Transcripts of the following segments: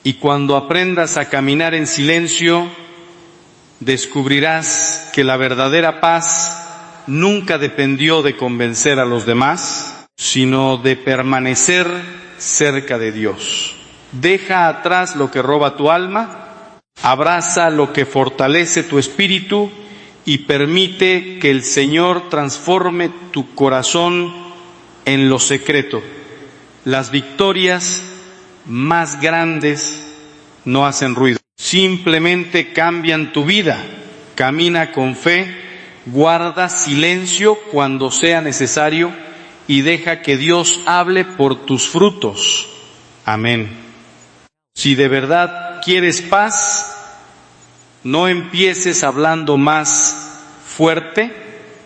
Y cuando aprendas a caminar en silencio, descubrirás que la verdadera paz nunca dependió de convencer a los demás, sino de permanecer cerca de Dios. Deja atrás lo que roba tu alma, abraza lo que fortalece tu espíritu y permite que el Señor transforme tu corazón en lo secreto. Las victorias más grandes no hacen ruido, simplemente cambian tu vida. Camina con fe, guarda silencio cuando sea necesario y deja que Dios hable por tus frutos. Amén. Si de verdad quieres paz, no empieces hablando más fuerte,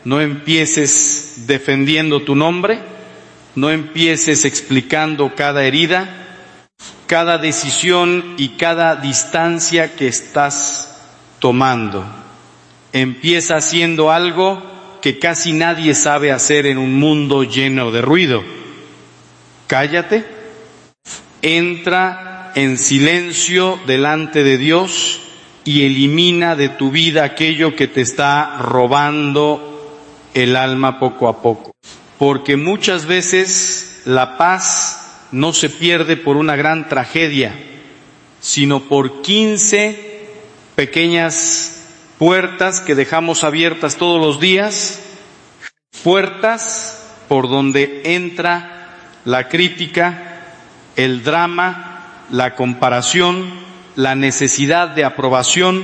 no empieces defendiendo tu nombre, no empieces explicando cada herida, cada decisión y cada distancia que estás tomando. Empieza haciendo algo que casi nadie sabe hacer en un mundo lleno de ruido. Cállate, entra en silencio delante de Dios y elimina de tu vida aquello que te está robando el alma poco a poco. Porque muchas veces la paz no se pierde por una gran tragedia, sino por 15 pequeñas puertas que dejamos abiertas todos los días, puertas por donde entra la crítica, el drama, la comparación, la necesidad de aprobación,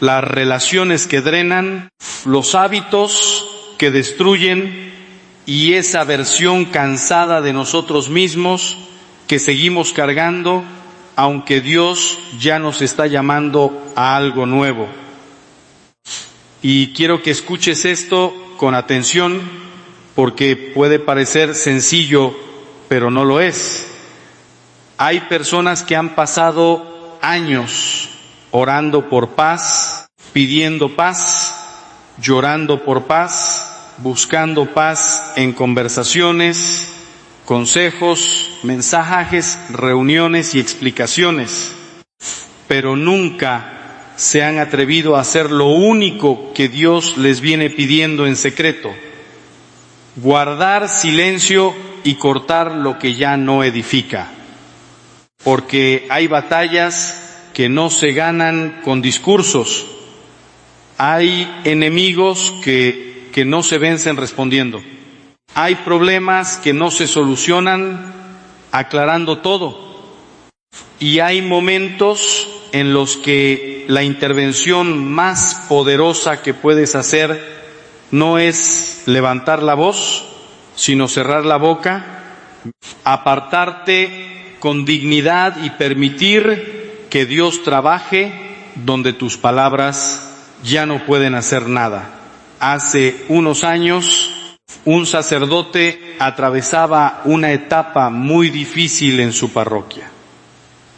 las relaciones que drenan, los hábitos que destruyen y esa versión cansada de nosotros mismos que seguimos cargando, aunque Dios ya nos está llamando a algo nuevo. Y quiero que escuches esto con atención, porque puede parecer sencillo, pero no lo es. Hay personas que han pasado años orando por paz, pidiendo paz, llorando por paz, buscando paz en conversaciones, consejos, mensajes, reuniones y explicaciones, pero nunca se han atrevido a hacer lo único que Dios les viene pidiendo en secreto: guardar silencio y cortar lo que ya no edifica. Porque hay batallas que no se ganan con discursos, hay enemigos que no se vencen respondiendo, hay problemas que no se solucionan aclarando todo, y hay momentos en los que la intervención más poderosa que puedes hacer no es levantar la voz, sino cerrar la boca, apartarte con dignidad y permitir que Dios trabaje donde tus palabras ya no pueden hacer nada. Hace unos años, un sacerdote atravesaba una etapa muy difícil en su parroquia.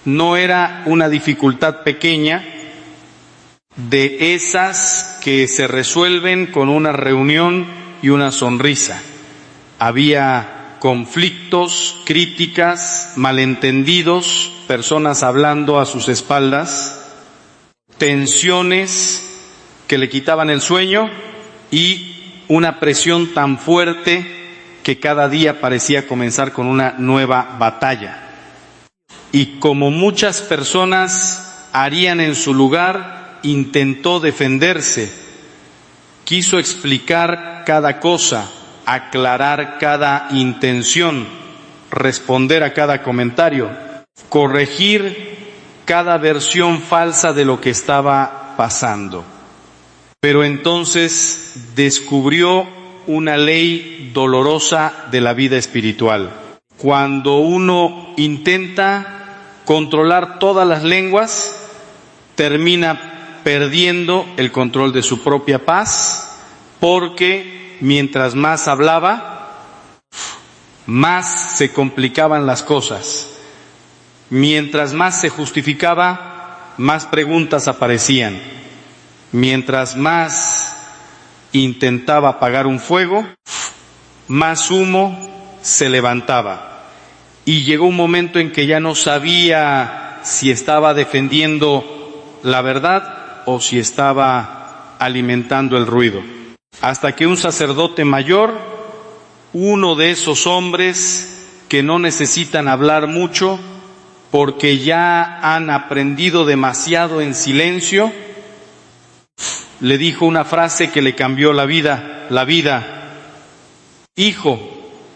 No era una dificultad pequeña, de esas que se resuelven con una reunión y una sonrisa. Había conflictos, críticas, malentendidos, personas hablando a sus espaldas, tensiones que le quitaban el sueño y una presión tan fuerte que cada día parecía comenzar con una nueva batalla. Y como muchas personas harían en su lugar, intentó defenderse, quiso explicar cada cosa, aclarar cada intención, responder a cada comentario, corregir cada versión falsa de lo que estaba pasando. Pero entonces descubrió una ley dolorosa de la vida espiritual. Cuando uno intenta controlar todas las lenguas, termina perdiendo el control de su propia paz, porque mientras más hablaba, más se complicaban las cosas. Mientras más se justificaba, más preguntas aparecían. Mientras más intentaba apagar un fuego, más humo se levantaba. Y llegó un momento en que ya no sabía si estaba defendiendo la verdad o si estaba alimentando el ruido. Hasta que un sacerdote mayor, uno de esos hombres que no necesitan hablar mucho porque ya han aprendido demasiado en silencio, le dijo una frase que le cambió la vida. Hijo,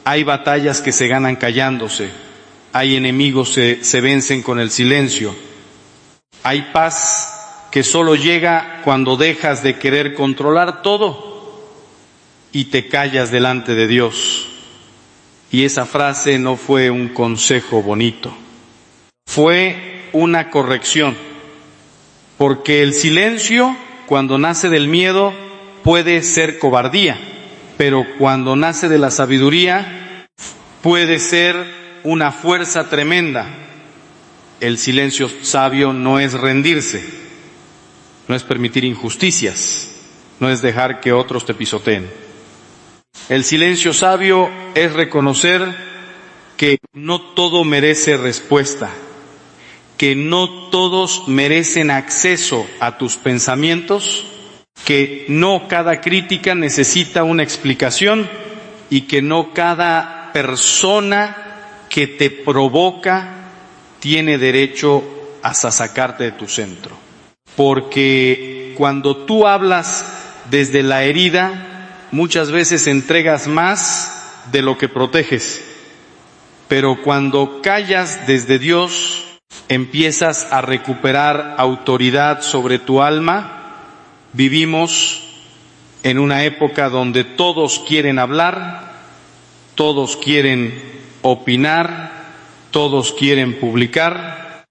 hay batallas que se ganan callándose, hay enemigos que se vencen con el silencio, hay paz que solo llega cuando dejas de querer controlar todo y te callas delante de Dios. Y esa frase no fue un consejo bonito, fue una corrección, porque el silencio, cuando nace del miedo, puede ser cobardía, pero cuando nace de la sabiduría, puede ser una fuerza tremenda. El silencio sabio no es rendirse, no es permitir injusticias, no es dejar que otros te pisoteen. El silencio sabio es reconocer que no todo merece respuesta, que no todos merecen acceso a tus pensamientos, que no cada crítica necesita una explicación y que no cada persona que te provoca tiene derecho a sacarte de tu centro. Porque cuando tú hablas desde la herida, muchas veces entregas más de lo que proteges, pero cuando callas desde Dios, empiezas a recuperar autoridad sobre tu alma. Vivimos en una época donde todos quieren hablar, todos quieren opinar, todos quieren publicar,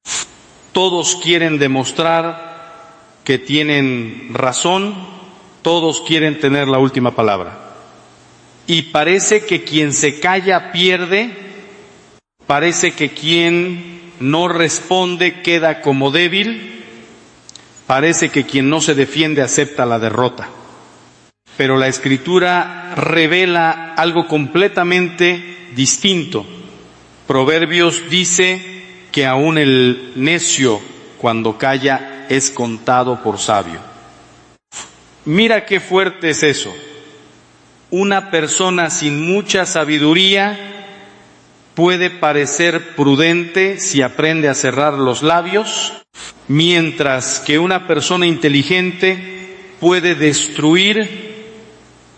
todos quieren demostrar que tienen razón, todos quieren tener la última palabra. Y parece que quien se calla pierde, parece que quien no responde queda como débil, parece que quien no se defiende acepta la derrota. Pero la Escritura revela algo completamente distinto. Proverbios dice que aún el necio, cuando calla, es contado por sabio. Mira qué fuerte es eso. Una persona sin mucha sabiduría puede parecer prudente si aprende a cerrar los labios, mientras que una persona inteligente puede destruir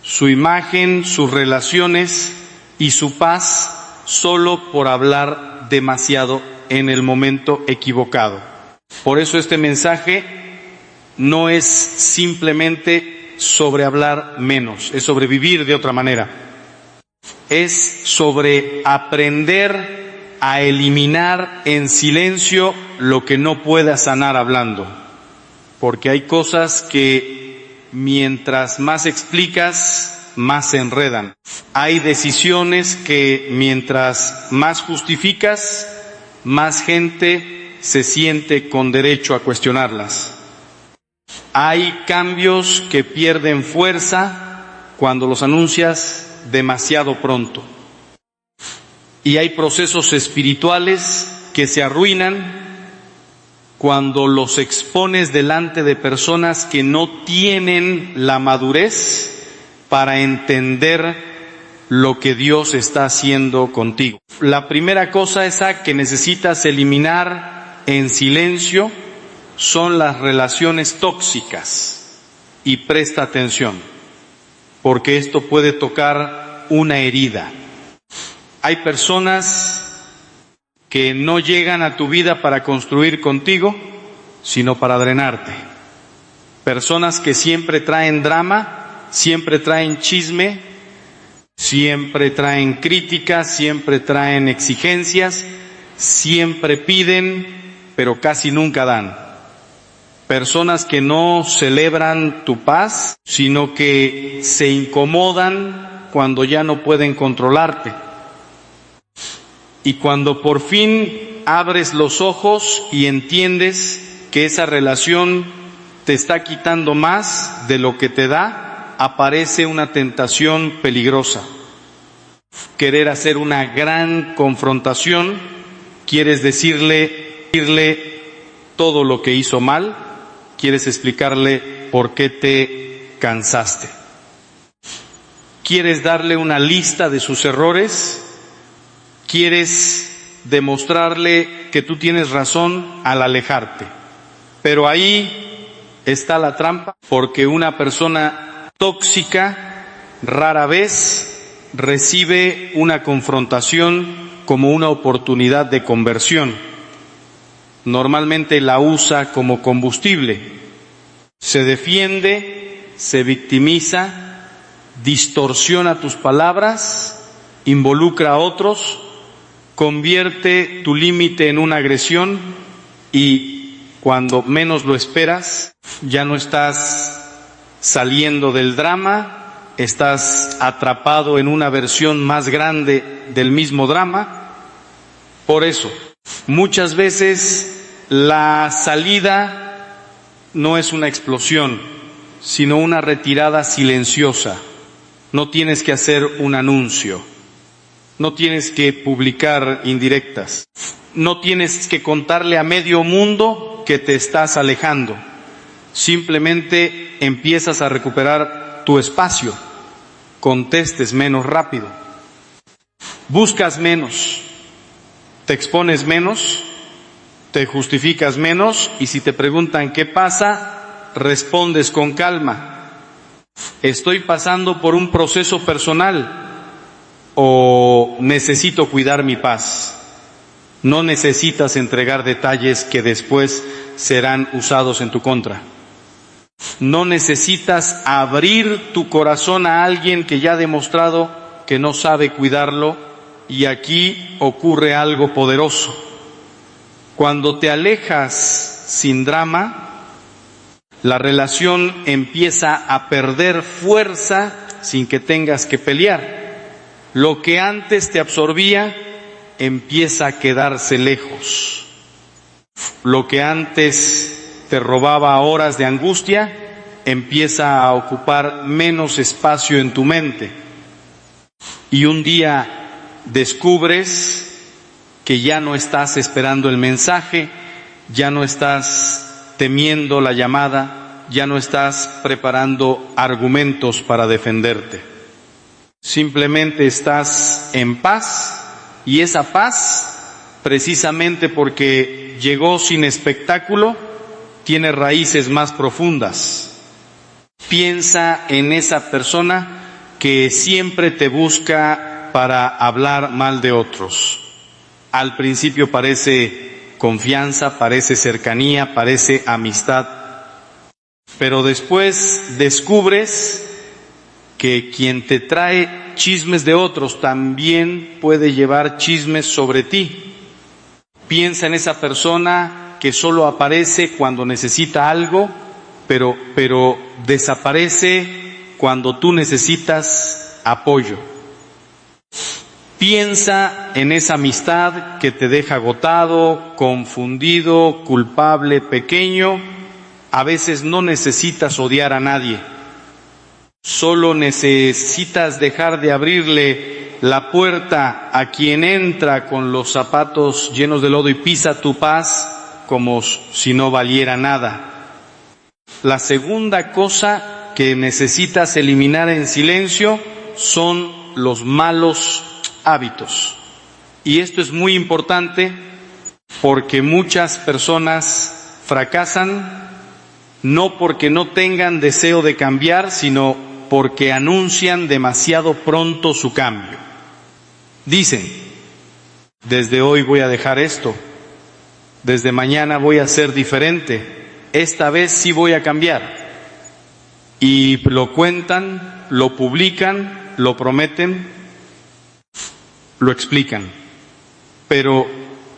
su imagen, sus relaciones y su paz solo por hablar demasiado en el momento equivocado. Por eso este mensaje no es simplemente sobre hablar menos, es sobre vivir de otra manera. Es sobre aprender a eliminar en silencio lo que no pueda sanar hablando. Porque hay cosas que mientras más explicas, más se enredan. Hay decisiones que mientras más justificas, más gente se siente con derecho a cuestionarlas. Hay cambios que pierden fuerza cuando los anuncias demasiado pronto. Y hay procesos espirituales que se arruinan cuando los expones delante de personas que no tienen la madurez para entender lo que Dios está haciendo contigo. La primera cosa esa que necesitas eliminar en silencio son las relaciones tóxicas. Y presta atención, porque esto puede tocar una herida. Hay personas que no llegan a tu vida para construir contigo, sino para drenarte. Personas que siempre traen drama, siempre traen chisme, siempre traen críticas, siempre traen exigencias, siempre piden, pero casi nunca dan. Personas que no celebran tu paz, sino que se incomodan cuando ya no pueden controlarte. Y cuando por fin abres los ojos y entiendes que esa relación te está quitando más de lo que te da, aparece una tentación peligrosa. Querer hacer una gran confrontación, quieres decirle decirle todo lo que hizo mal, quieres explicarle por qué te cansaste. Quieres darle una lista de sus errores, quieres demostrarle que tú tienes razón al alejarte. Pero ahí está la trampa, porque una persona tóxica rara vez recibe una confrontación como una oportunidad de conversión. Normalmente la usa como combustible. Se defiende, se victimiza, distorsiona tus palabras, involucra a otros, convierte tu límite en una agresión y cuando menos lo esperas, ya no estás saliendo del drama, estás atrapado en una versión más grande del mismo drama. Por eso, muchas veces la salida no es una explosión, sino una retirada silenciosa. No tienes que hacer un anuncio, no tienes que publicar indirectas, no tienes que contarle a medio mundo que te estás alejando. Simplemente empiezas a recuperar tu espacio, contestes menos rápido, buscas menos, te expones menos, te justificas menos y si te preguntan qué pasa, respondes con calma. Estoy pasando por un proceso personal o necesito cuidar mi paz. No necesitas entregar detalles que después serán usados en tu contra. No necesitas abrir tu corazón a alguien que ya ha demostrado que no sabe cuidarlo y aquí ocurre algo poderoso. Cuando te alejas sin drama, la relación empieza a perder fuerza sin que tengas que pelear. Lo que antes te absorbía empieza a quedarse lejos. Lo que antes te robaba horas de angustia empieza a ocupar menos espacio en tu mente. Y un día descubres que ya no estás esperando el mensaje, ya no estás temiendo la llamada, ya no estás preparando argumentos para defenderte. Simplemente estás en paz y esa paz, precisamente porque llegó sin espectáculo, tiene raíces más profundas. Piensa en esa persona que siempre te busca para hablar mal de otros. Al principio parece confianza, parece cercanía, parece amistad, pero después descubres que quien te trae chismes de otros también puede llevar chismes sobre ti. Piensa en esa persona que solo aparece cuando necesita algo, pero desaparece cuando tú necesitas apoyo. Piensa en esa amistad que te deja agotado, confundido, culpable, pequeño. A veces no necesitas odiar a nadie. Solo necesitas dejar de abrirle la puerta a quien entra con los zapatos llenos de lodo y pisa tu paz como si no valiera nada. La segunda cosa que necesitas eliminar en silencio son los malos hábitos. Y esto es muy importante porque muchas personas fracasan no porque no tengan deseo de cambiar, sino porque anuncian demasiado pronto su cambio. Dicen, desde hoy voy a dejar esto, desde mañana voy a ser diferente, esta vez sí voy a cambiar. Y lo cuentan, lo publican, lo prometen, lo explican. Pero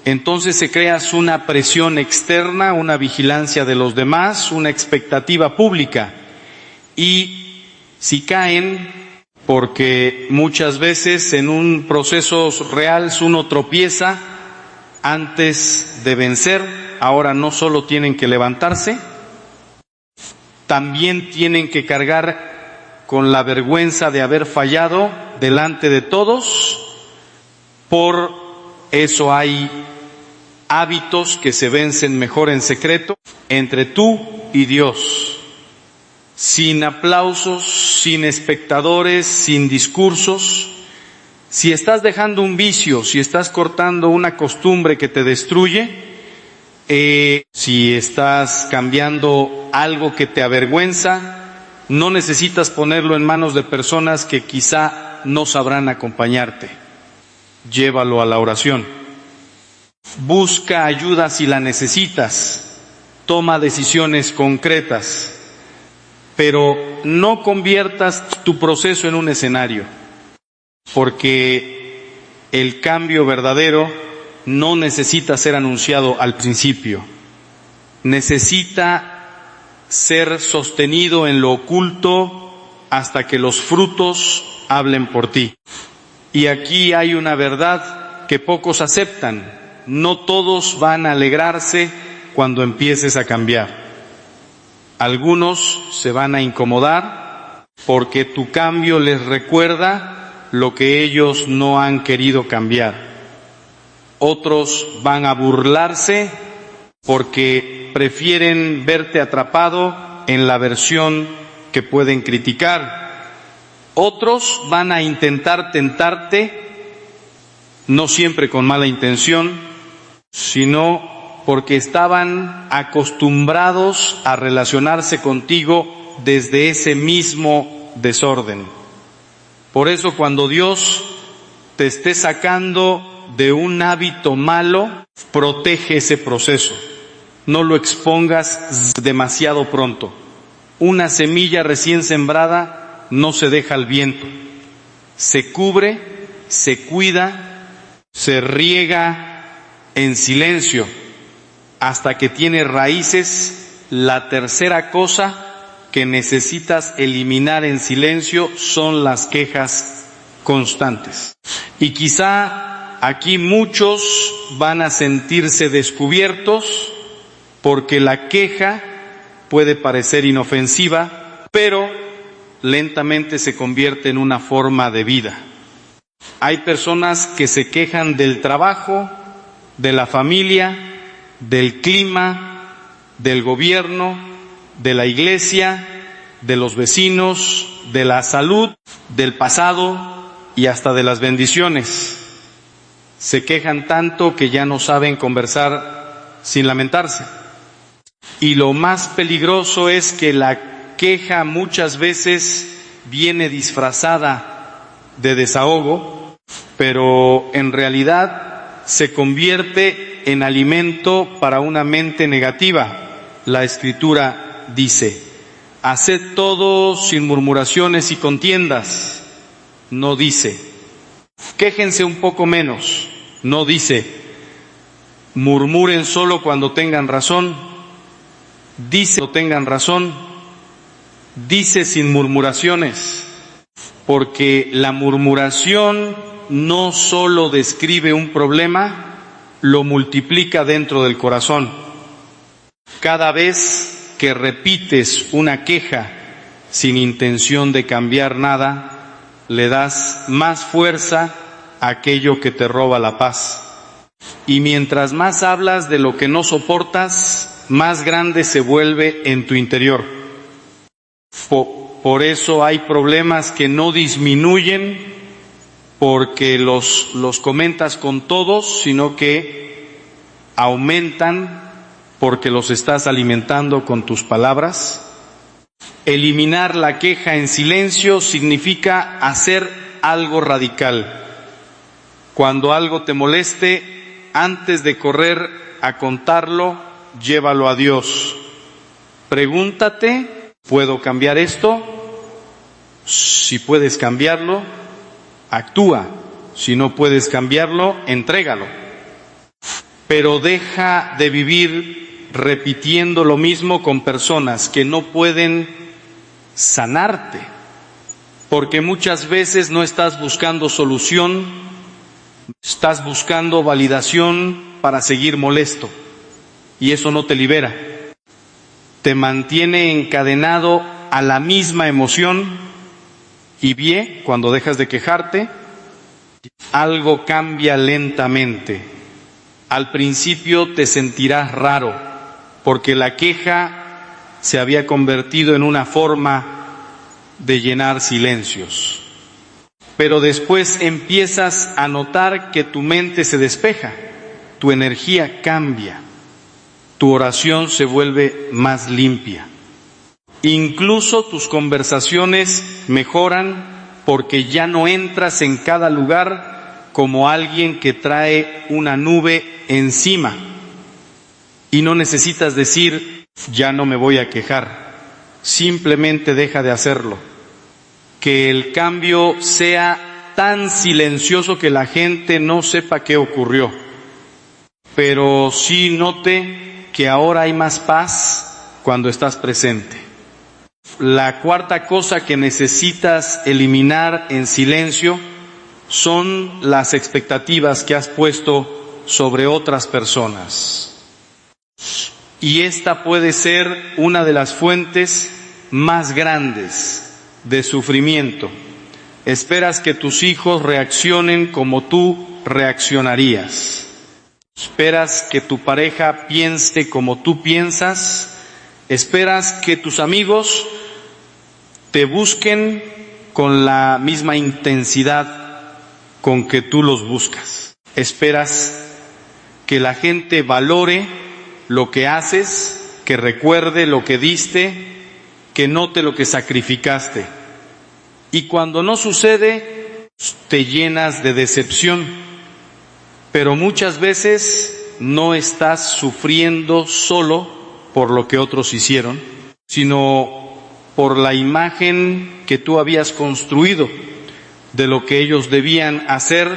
entonces se crea una presión externa, una vigilancia de los demás, una expectativa pública. Y si caen, porque muchas veces en un proceso real uno tropieza antes de vencer, ahora no solo tienen que levantarse, también tienen que cargar con la vergüenza de haber fallado delante de todos. Por eso hay hábitos que se vencen mejor en secreto, entre tú y Dios, sin aplausos, sin espectadores, sin discursos. Si estás dejando un vicio, si estás cortando una costumbre que te destruye, si estás cambiando algo que te avergüenza, no necesitas ponerlo en manos de personas que quizá no sabrán acompañarte. Llévalo a la oración. Busca ayuda si la necesitas. Toma decisiones concretas. Pero no conviertas tu proceso en un escenario, porque el cambio verdadero no necesita ser anunciado al principio. Necesita ser sostenido en lo oculto hasta que los frutos hablen por ti. Y aquí hay una verdad que pocos aceptan. No todos van a alegrarse cuando empieces a cambiar. Algunos se van a incomodar porque tu cambio les recuerda lo que ellos no han querido cambiar. Otros van a burlarse porque prefieren verte atrapado en la versión que pueden criticar. Otros van a intentar tentarte, no siempre con mala intención, sino porque estaban acostumbrados a relacionarse contigo desde ese mismo desorden. Por eso cuando Dios te esté sacando de un hábito malo, protege ese proceso. No lo expongas demasiado pronto. Una semilla recién sembrada no se deja al viento. Se cubre, se cuida, se riega en silencio hasta que tiene raíces. La tercera cosa que necesitas eliminar en silencio son las quejas constantes. Y quizá aquí muchos van a sentirse descubiertos porque la queja puede parecer inofensiva, pero lentamente se convierte en una forma de vida. Hay personas que se quejan del trabajo, de la familia, del clima, del gobierno, de la iglesia, de los vecinos, de la salud, del pasado y hasta de las bendiciones. Se quejan tanto que ya no saben conversar sin lamentarse. Y lo más peligroso es que la queja muchas veces viene disfrazada de desahogo, pero en realidad se convierte en alimento para una mente negativa. La Escritura dice: haced todo sin murmuraciones y contiendas. No dice, quéjense un poco menos. No dice, murmuren solo cuando tengan razón. Dice, no tengan razón. Dice sin murmuraciones. Porque la murmuración no solo describe un problema, lo multiplica dentro del corazón. Cada vez que repites una queja sin intención de cambiar nada, le das más fuerza a aquello que te roba la paz. Y mientras más hablas de lo que no soportas, más grande se vuelve en tu interior. Por eso hay problemas que no disminuyen porque los comentas con todos, sino que aumentan porque los estás alimentando con tus palabras. Eliminar la queja en silencio significa hacer algo radical. Cuando algo te moleste, antes de correr a contarlo, llévalo a Dios. Pregúntate, ¿puedo cambiar esto? Si puedes cambiarlo, actúa. Si no puedes cambiarlo, entrégalo. Pero deja de vivir repitiendo lo mismo con personas que no pueden sanarte, porque muchas veces no estás buscando solución, estás buscando validación para seguir molesto, y eso no te libera. Te mantiene encadenado a la misma emoción, y cuando dejas de quejarte, algo cambia lentamente. Al principio te sentirás raro, porque la queja se había convertido en una forma de llenar silencios. Pero después empiezas a notar que tu mente se despeja, tu energía cambia, tu oración se vuelve más limpia. Incluso tus conversaciones mejoran porque ya no entras en cada lugar como alguien que trae una nube encima. Y no necesitas decir, ya no me voy a quejar, simplemente deja de hacerlo. Que el cambio sea tan silencioso que la gente no sepa qué ocurrió, pero sí note que ahora hay más paz cuando estás presente. La cuarta cosa que necesitas eliminar en silencio son las expectativas que has puesto sobre otras personas. Y esta puede ser una de las fuentes más grandes de sufrimiento. Esperas que tus hijos reaccionen como tú reaccionarías. Esperas que tu pareja piense como tú piensas. Esperas que tus amigos te busquen con la misma intensidad con que tú los buscas. Esperas que la gente valore lo que haces, que recuerde lo que diste, que note lo que sacrificaste. Y cuando no sucede, te llenas de decepción. Pero muchas veces no estás sufriendo solo por lo que otros hicieron, sino por la imagen que tú habías construido de lo que ellos debían hacer.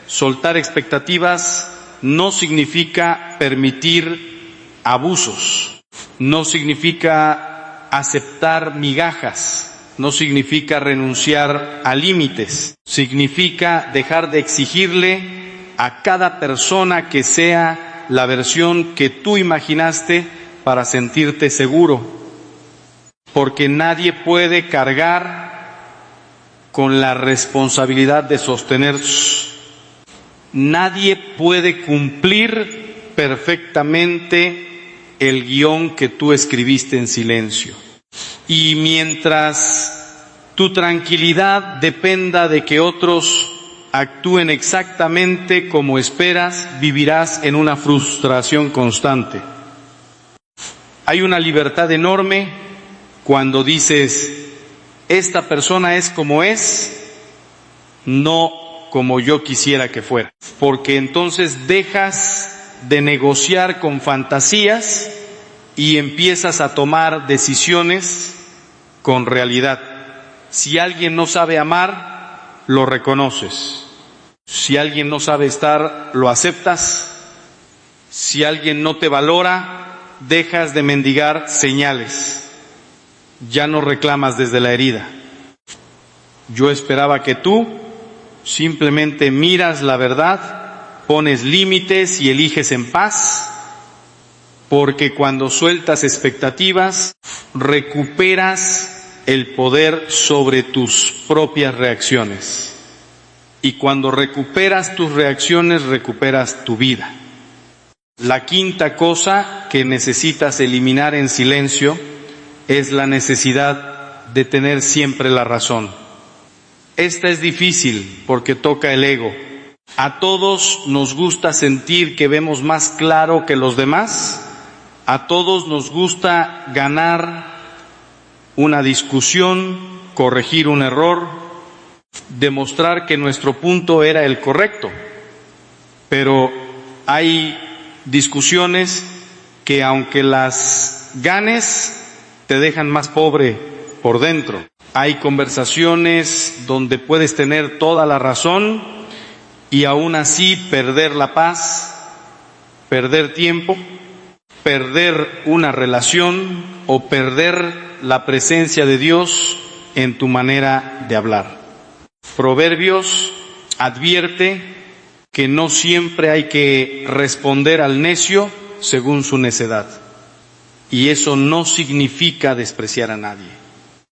Soltar expectativas no significa permitir abusos, no significa aceptar migajas, no significa renunciar a límites, significa dejar de exigirle a cada persona que sea la versión que tú imaginaste para sentirte seguro, porque nadie puede cargar con la responsabilidad de sostenerse. Nadie puede cumplir perfectamente el guión que tú escribiste en silencio. Y mientras tu tranquilidad dependa de que otros actúen exactamente como esperas, vivirás en una frustración constante. Hay una libertad enorme cuando dices, esta persona es como es, no como yo quisiera que fuera. Porque entonces dejas de negociar con fantasías y empiezas a tomar decisiones con realidad. Si alguien no sabe amar, lo reconoces. Si alguien no sabe estar, lo aceptas. Si alguien no te valora, dejas de mendigar señales. Ya no reclamas desde la herida. Yo esperaba que tú simplemente miras la verdad, pones límites y eliges en paz, porque cuando sueltas expectativas, recuperas el poder sobre tus propias reacciones. Y cuando recuperas tus reacciones, recuperas tu vida. La quinta cosa que necesitas eliminar en silencio es la necesidad de tener siempre la razón. Esta es difícil porque toca el ego. A todos nos gusta sentir que vemos más claro que los demás. A todos nos gusta ganar una discusión, corregir un error, demostrar que nuestro punto era el correcto. Pero hay discusiones que aunque las ganes, te dejan más pobre por dentro. Hay conversaciones donde puedes tener toda la razón y aún así perder la paz, perder tiempo, perder una relación o perder la presencia de Dios en tu manera de hablar. Proverbios advierte que no siempre hay que responder al necio según su necedad. Y eso no significa despreciar a nadie.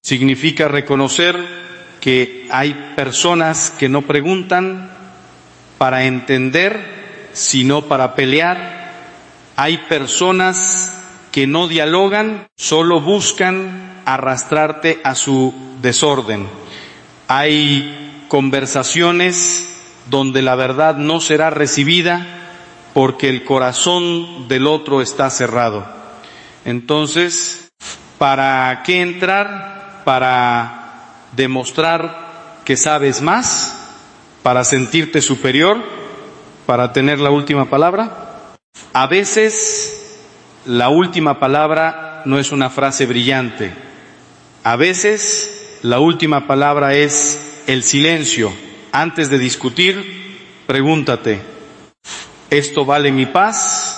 Significa reconocer que hay personas que no preguntan para entender sino para pelear. Hay personas que no dialogan, solo buscan arrastrarte a su desorden. Hay conversaciones donde la verdad no será recibida porque el corazón del otro está cerrado. Entonces, ¿para qué entrar? Para demostrar que sabes más, para sentirte superior, para tener la última palabra. A veces la última palabra no es una frase brillante. A veces la última palabra es el silencio. Antes de discutir, pregúntate, ¿esto vale mi paz?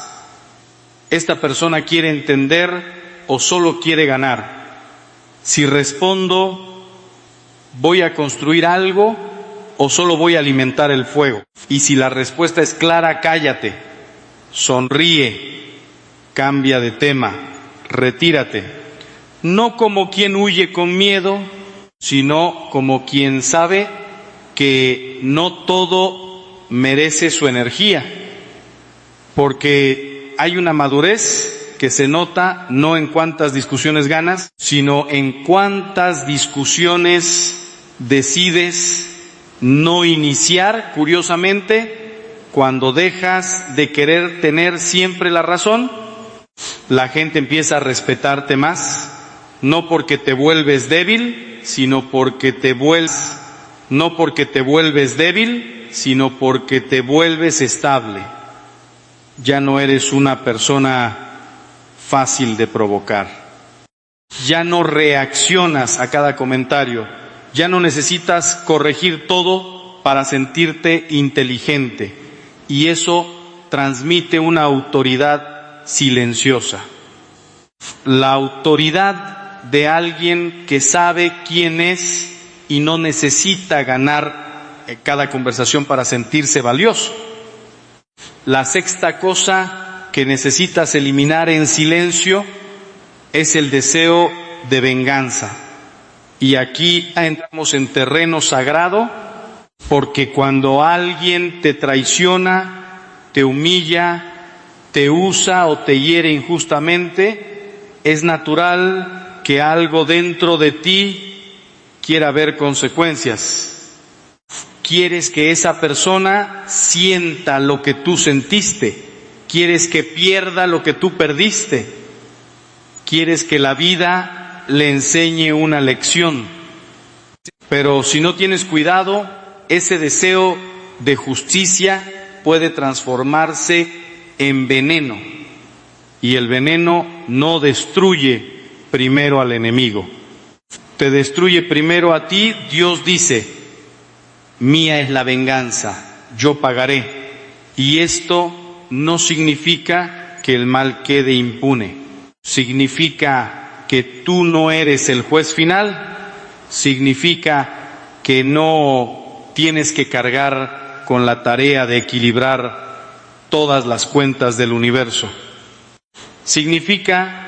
¿Esta persona quiere entender o solo quiere ganar? Si respondo, ¿voy a construir algo o solo voy a alimentar el fuego? Y si la respuesta es clara, cállate, sonríe, cambia de tema, retírate. No como quien huye con miedo, sino como quien sabe que no todo merece su energía, porque hay una madurez que se nota no en cuántas discusiones ganas, sino en cuántas discusiones decides no iniciar, curiosamente, cuando dejas de querer tener siempre la razón. La gente empieza a respetarte más, no porque te vuelves débil, sino porque te vuelves, no porque te vuelves débil, sino porque te vuelves estable. Ya no eres una persona fácil de provocar. Ya no reaccionas a cada comentario. Ya no necesitas corregir todo para sentirte inteligente. Y eso transmite una autoridad silenciosa. La autoridad de alguien que sabe quién es y no necesita ganar cada conversación para sentirse valioso. La sexta cosa que necesitas eliminar en silencio es el deseo de venganza. Y aquí entramos en terreno sagrado, porque cuando alguien te traiciona, te humilla, te usa o te hiere injustamente, es natural que algo dentro de ti quiera ver consecuencias. Quieres que esa persona sienta lo que tú sentiste. Quieres que pierda lo que tú perdiste. Quieres que la vida le enseñe una lección. Pero si no tienes cuidado, ese deseo de justicia puede transformarse en veneno. Y el veneno no destruye primero al enemigo. Te destruye primero a ti. Dios dice, mía es la venganza, yo pagaré. Y esto no significa que el mal quede impune. Significa que tú no eres el juez final. Significa que no tienes que cargar con la tarea de equilibrar todas las cuentas del universo. Significa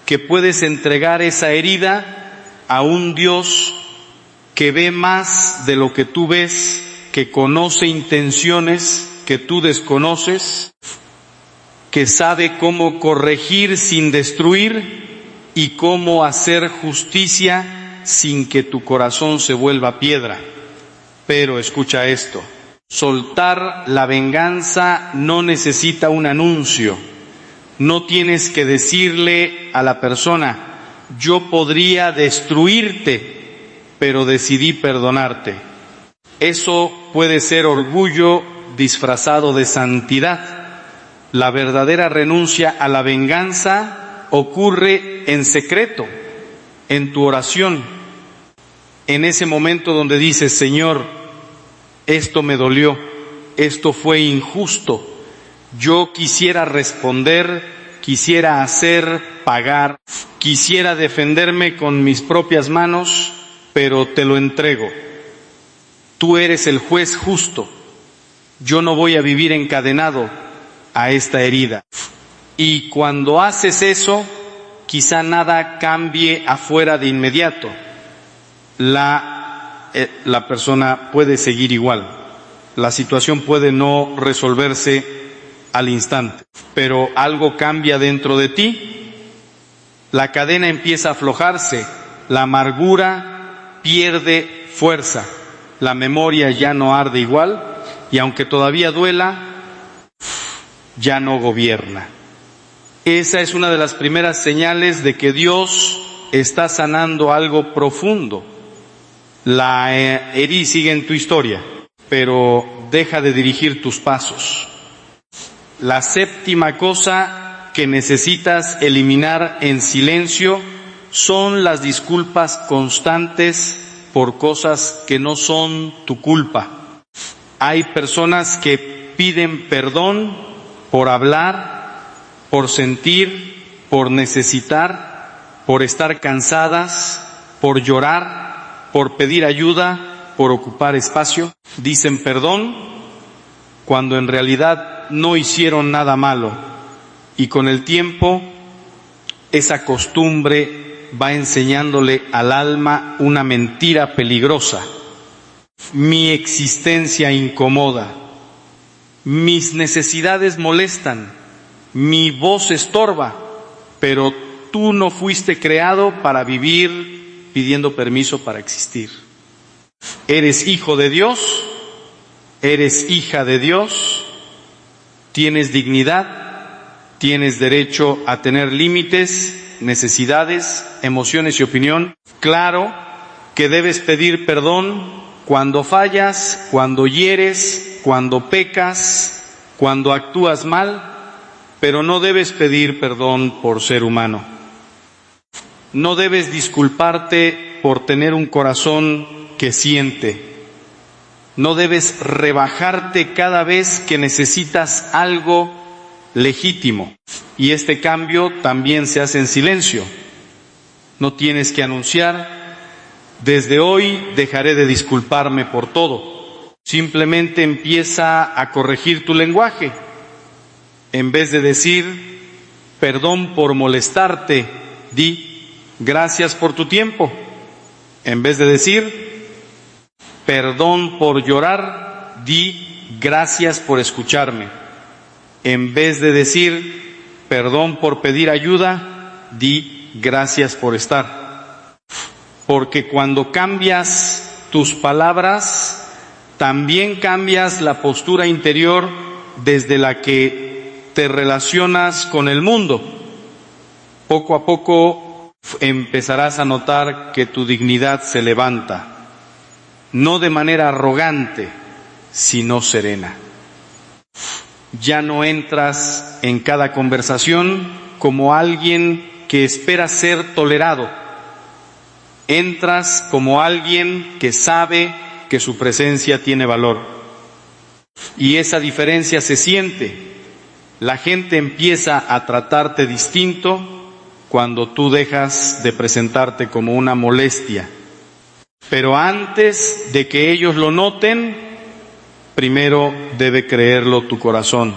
que puedes entregar esa herida a un Dios que ve más de lo que tú ves, que conoce intenciones que tú desconoces, que sabe cómo corregir sin destruir y cómo hacer justicia sin que tu corazón se vuelva piedra. Pero escucha esto, soltar la venganza no necesita un anuncio. No tienes que decirle a la persona, yo podría destruirte, pero decidí perdonarte. Eso puede ser orgullo disfrazado de santidad. La verdadera renuncia a la venganza ocurre en secreto, en tu oración, en ese momento donde dices, Señor, esto me dolió, esto fue injusto, yo quisiera responder, quisiera hacer, pagar, quisiera defenderme con mis propias manos, pero te lo entrego. Tú eres el juez justo. Yo no voy a vivir encadenado a esta herida. Y cuando haces eso, quizá nada cambie afuera de inmediato. La persona puede seguir igual. La situación puede no resolverse al instante, pero algo cambia dentro de ti, la cadena empieza a aflojarse, la amargura pierde fuerza, la memoria ya no arde igual y aunque todavía duela, ya no gobierna. Esa es una de las primeras señales de que Dios está sanando algo profundo. La herida sigue en tu historia, pero deja de dirigir tus pasos. La séptima cosa que necesitas eliminar en silencio son las disculpas constantes por cosas que no son tu culpa. Hay personas que piden perdón por hablar, por sentir, por necesitar, por estar cansadas, por llorar, por pedir ayuda, por ocupar espacio. Dicen perdón cuando en realidad no hicieron nada malo. Y con el tiempo, esa costumbre va enseñándole al alma una mentira peligrosa. Mi existencia incomoda, mis necesidades molestan, mi voz estorba, pero tú no fuiste creado para vivir pidiendo permiso para existir. Eres hijo de Dios, eres hija de Dios, tienes dignidad, tienes derecho a tener límites, necesidades, emociones y opinión. Claro que debes pedir perdón cuando fallas, cuando hieres, cuando pecas, cuando actúas mal, pero no debes pedir perdón por ser humano. No debes disculparte por tener un corazón que siente. No debes rebajarte cada vez que necesitas algo legítimo. Y este cambio también se hace en silencio. No tienes que anunciar: desde hoy dejaré de disculparme por todo. Simplemente empieza a corregir tu lenguaje. En vez de decir perdón por molestarte, di gracias por tu tiempo. En vez de decir perdón por llorar, di gracias por escucharme. En vez de decir perdón por pedir ayuda, di gracias por estar. Porque cuando cambias tus palabras, también cambias la postura interior desde la que te relacionas con el mundo. Poco a poco empezarás a notar que tu dignidad se levanta, no de manera arrogante, sino serena. Ya no entras en cada conversación como alguien que espera ser tolerado. Entras como alguien que sabe que su presencia tiene valor. Y esa diferencia se siente. La gente empieza a tratarte distinto cuando tú dejas de presentarte como una molestia. Pero antes de que ellos lo noten, primero debe creerlo tu corazón.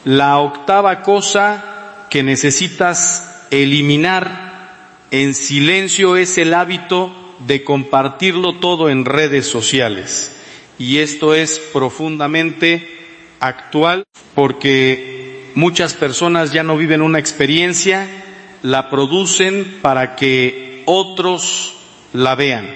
La octava cosa que necesitas eliminar en silencio es el hábito de compartirlo todo en redes sociales. Y esto es profundamente actual porque muchas personas ya no viven una experiencia, la producen para que otros la vean.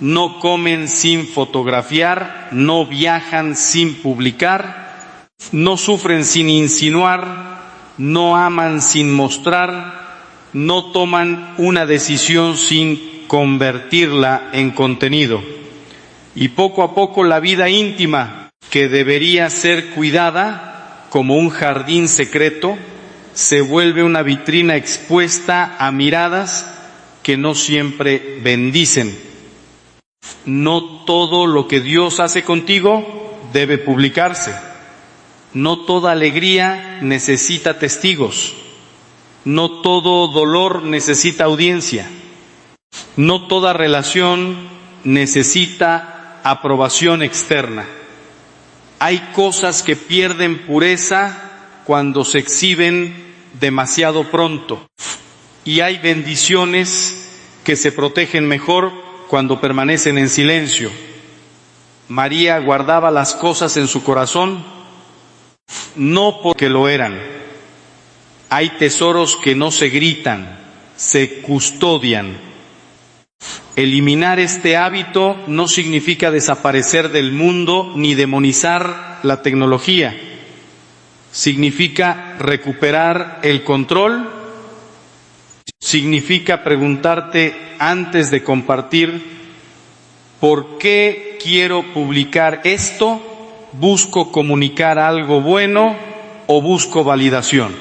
No comen sin fotografiar, no viajan sin publicar, no sufren sin insinuar, no aman sin mostrar, no toman una decisión sin convertirla en contenido. Y poco a poco la vida íntima, que debería ser cuidada como un jardín secreto, se vuelve una vitrina expuesta a miradas que no siempre bendicen. No todo lo que Dios hace contigo debe publicarse. No toda alegría necesita testigos. No todo dolor necesita audiencia. No toda relación necesita aprobación externa. Hay cosas que pierden pureza cuando se exhiben demasiado pronto. Y hay bendiciones que se protegen mejor cuando permanecen en silencio. María guardaba las cosas en su corazón, no porque lo eran. Hay tesoros que no se gritan, se custodian. Eliminar este hábito no significa desaparecer del mundo ni demonizar la tecnología. Significa recuperar el control, significa preguntarte antes de compartir, ¿por qué quiero publicar esto? ¿Busco comunicar algo bueno o busco validación?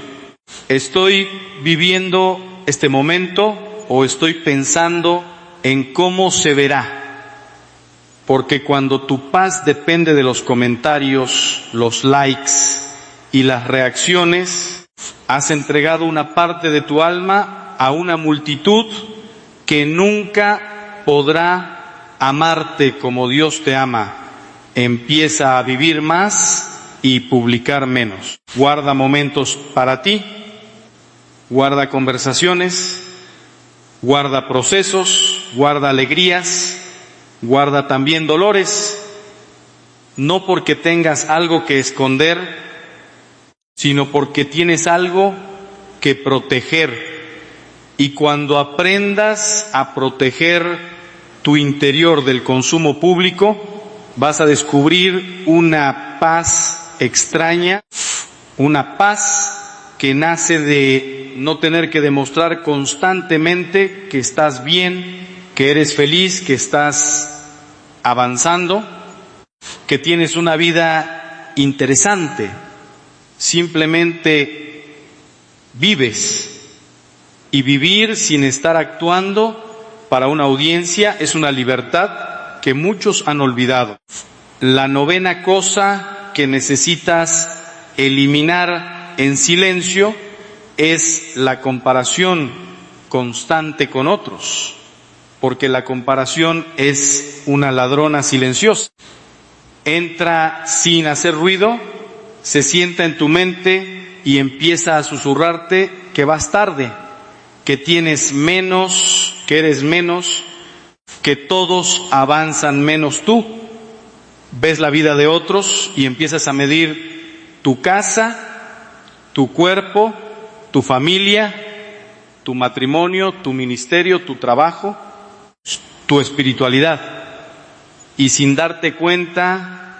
¿Estoy viviendo este momento o estoy pensando en cómo se verá? Porque cuando tu paz depende de los comentarios, los likes y las reacciones, has entregado una parte de tu alma a una multitud que nunca podrá amarte como Dios te ama. Empieza a vivir más y publicar menos. Guarda momentos para ti, guarda conversaciones, guarda procesos, guarda alegrías, guarda también dolores, no porque tengas algo que esconder, sino porque tienes algo que proteger. Y cuando aprendas a proteger tu interior del consumo público, vas a descubrir una paz extraña, una paz que nace de no tener que demostrar constantemente que estás bien, que eres feliz, que estás avanzando, que tienes una vida interesante. Simplemente vives. Y vivir sin estar actuando para una audiencia es una libertad que muchos han olvidado. La novena cosa que necesitas eliminar en silencio es la comparación constante con otros, porque la comparación es una ladrona silenciosa. Entra sin hacer ruido, se sienta en tu mente y empieza a susurrarte que vas tarde, que tienes menos, que eres menos, que todos avanzan menos tú. Ves la vida de otros y empiezas a medir tu casa, tu cuerpo, tu familia, tu matrimonio, tu ministerio, tu trabajo, tu espiritualidad. Y sin darte cuenta,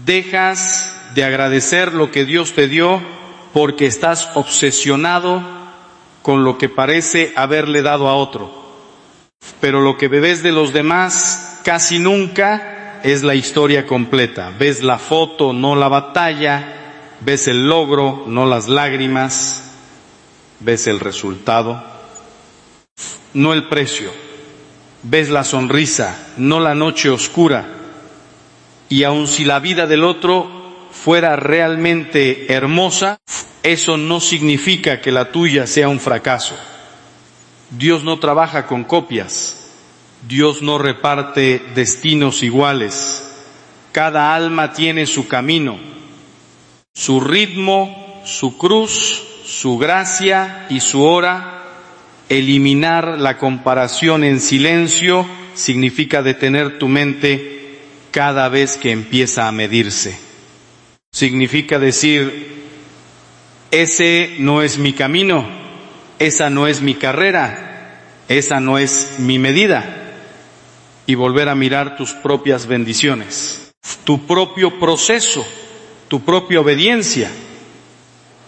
dejas de agradecer lo que Dios te dio porque estás obsesionado con lo que parece haberle dado a otro. Pero lo que ves de los demás casi nunca es la historia completa. Ves la foto, no la batalla, ves el logro, no las lágrimas, ves el resultado, no el precio. Ves la sonrisa, no la noche oscura. Y aun si la vida del otro fuera realmente hermosa, eso no significa que la tuya sea un fracaso. Dios no trabaja con copias. Dios no reparte destinos iguales. Cada alma tiene su camino, su ritmo, su cruz, su gracia y su hora. Eliminar la comparación en silencio significa detener tu mente cada vez que empieza a medirse. Significa decir, ese no es mi camino, esa no es mi carrera, esa no es mi medida. Y volver a mirar tus propias bendiciones, tu propio proceso, tu propia obediencia.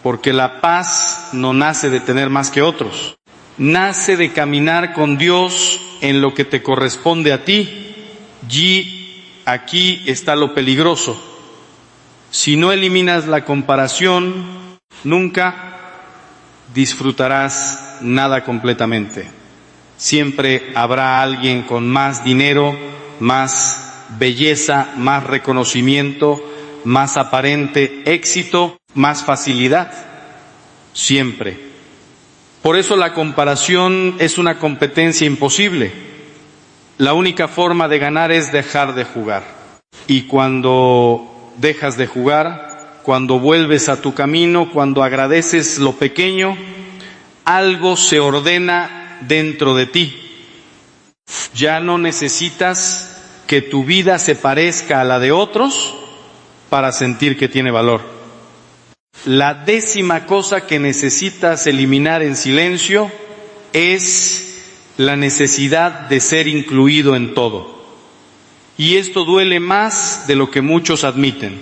Porque la paz no nace de tener más que otros. Nace de caminar con Dios en lo que te corresponde a ti. Y aquí está lo peligroso. Si no eliminas la comparación, nunca disfrutarás nada completamente. Siempre habrá alguien con más dinero, más belleza, más reconocimiento, más aparente éxito, más facilidad. Siempre. Por eso la comparación es una competencia imposible. La única forma de ganar es dejar de jugar. Y cuando dejas de jugar, cuando vuelves a tu camino, cuando agradeces lo pequeño, algo se ordena dentro de ti. Ya no necesitas que tu vida se parezca a la de otros para sentir que tiene valor. La 10ª cosa que necesitas eliminar en silencio es la necesidad de ser incluido en todo. Y esto duele más de lo que muchos admiten.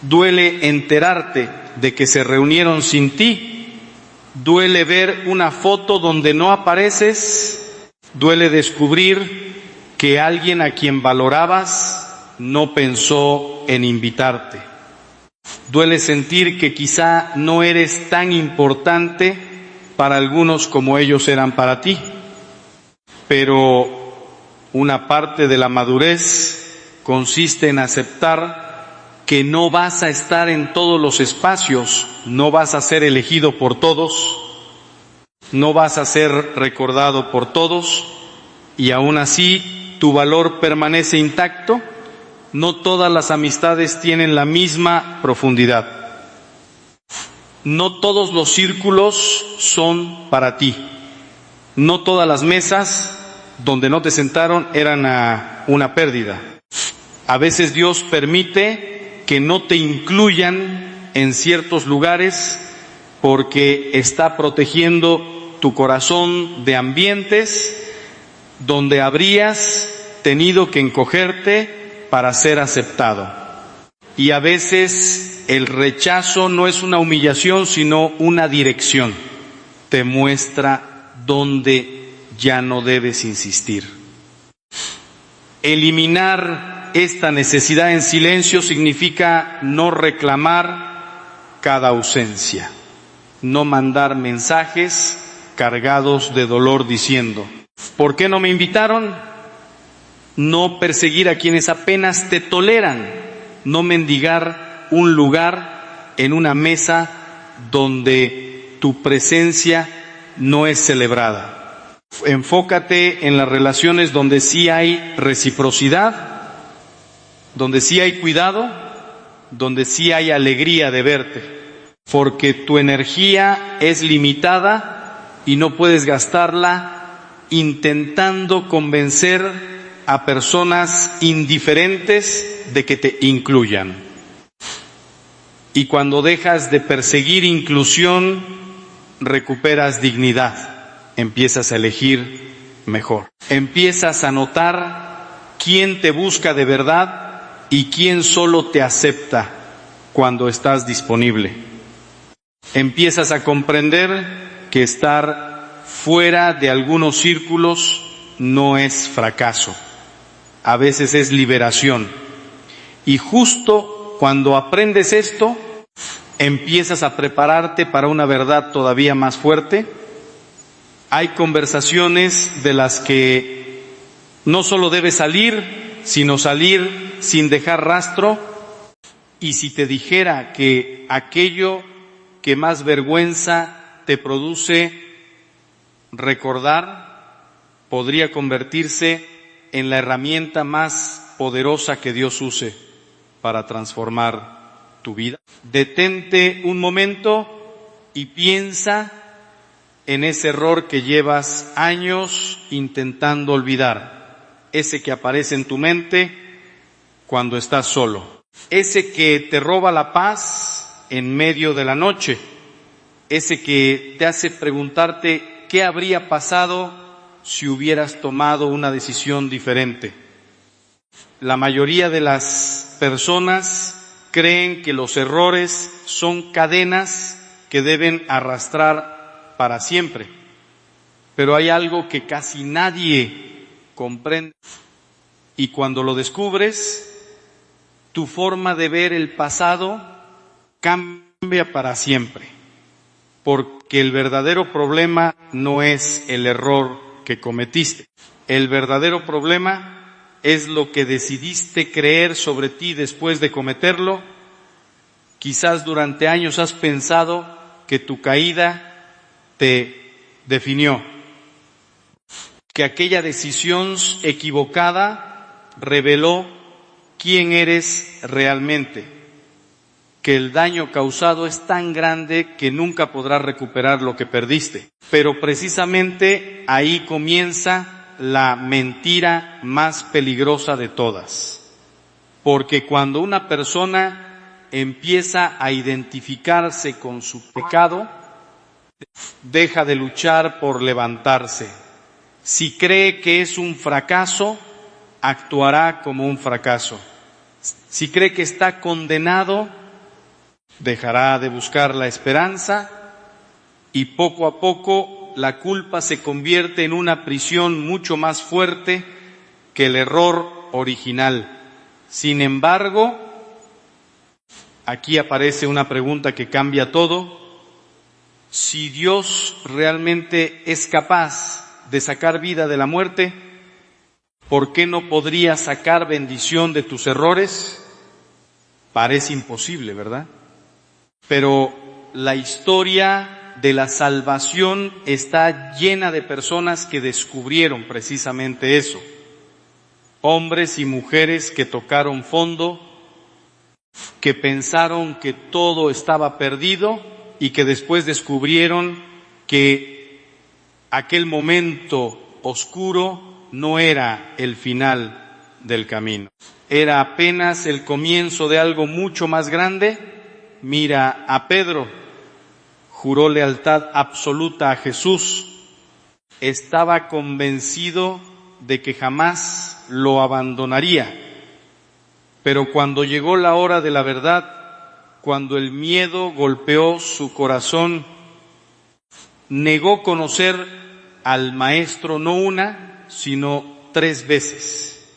Duele enterarte de que se reunieron sin ti. Duele ver una foto donde no apareces. Duele descubrir que alguien a quien valorabas no pensó en invitarte. Duele sentir que quizá no eres tan importante para algunos como ellos eran para ti. Pero una parte de la madurez consiste en aceptar que no vas a estar en todos los espacios, no vas a ser elegido por todos, no vas a ser recordado por todos, y aún así tu valor permanece intacto. No todas las amistades tienen la misma profundidad. No todos los círculos son para ti. No todas las mesas donde no te sentaron eran una pérdida. A veces Dios permite que no te incluyan en ciertos lugares porque está protegiendo tu corazón de ambientes donde habrías tenido que encogerte para ser aceptado. Y a veces el rechazo no es una humillación, sino una dirección. Te muestra dónde ya no debes insistir. Eliminar esta necesidad en silencio significa no reclamar cada ausencia, no mandar mensajes cargados de dolor diciendo: ¿por qué no me invitaron? No perseguir a quienes apenas te toleran, no mendigar un lugar en una mesa donde tu presencia no es celebrada. Enfócate en las relaciones donde sí hay reciprocidad, donde sí hay cuidado, donde sí hay alegría de verte, porque tu energía es limitada y no puedes gastarla intentando convencer a personas indiferentes de que te incluyan. Y cuando dejas de perseguir inclusión, recuperas dignidad, empiezas a elegir mejor. Empiezas a notar quién te busca de verdad y quién solo te acepta cuando estás disponible. Empiezas a comprender que estar fuera de algunos círculos no es fracaso. A veces es liberación. Y justo cuando aprendes esto, empiezas a prepararte para una verdad todavía más fuerte. Hay conversaciones de las que no solo debes salir, sino salir sin dejar rastro. Y si te dijera que aquello que más vergüenza te produce recordar, podría convertirse en la herramienta más poderosa que Dios use para transformar tu vida. Detente un momento y piensa en ese error que llevas años intentando olvidar, ese que aparece en tu mente cuando estás solo, ese que te roba la paz en medio de la noche, ese que te hace preguntarte qué habría pasado si hubieras tomado una decisión diferente. La mayoría de las personas creen que los errores son cadenas que deben arrastrar para siempre, pero hay algo que casi nadie comprende, y cuando lo descubres, tu forma de ver el pasado cambia para siempre, porque el verdadero problema no es el error que cometiste. El verdadero problema es lo que decidiste creer sobre ti después de cometerlo. Quizás durante años has pensado que tu caída te definió, que aquella decisión equivocada reveló quién eres realmente, que el daño causado es tan grande que nunca podrás recuperar lo que perdiste. Pero precisamente ahí comienza la mentira más peligrosa de todas. Porque cuando una persona empieza a identificarse con su pecado, deja de luchar por levantarse. Si cree que es un fracaso, actuará como un fracaso. Si cree que está condenado, dejará de buscar la esperanza y poco a poco la culpa se convierte en una prisión mucho más fuerte que el error original. Sin embargo, aquí aparece una pregunta que cambia todo. Si Dios realmente es capaz de sacar vida de la muerte, ¿por qué no podría sacar bendición de tus errores? Parece imposible, ¿verdad? Pero la historia de la salvación está llena de personas que descubrieron precisamente eso. Hombres y mujeres que tocaron fondo, que pensaron que todo estaba perdido y que después descubrieron que aquel momento oscuro no era el final del camino. Era apenas el comienzo de algo mucho más grande. Mira a Pedro, juró lealtad absoluta a Jesús, estaba convencido de que jamás lo abandonaría, pero cuando llegó la hora de la verdad, cuando el miedo golpeó su corazón, negó conocer al Maestro no una, sino 3 veces.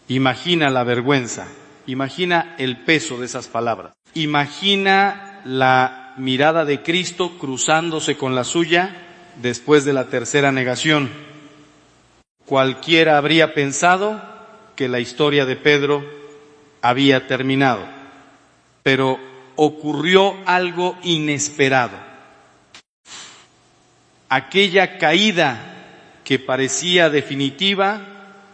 Imagina la vergüenza, imagina el peso de esas palabras, imagina la mirada de Cristo cruzándose con la suya después de la tercera negación. Cualquiera habría pensado que la historia de Pedro había terminado, pero ocurrió algo inesperado. Aquella caída que parecía definitiva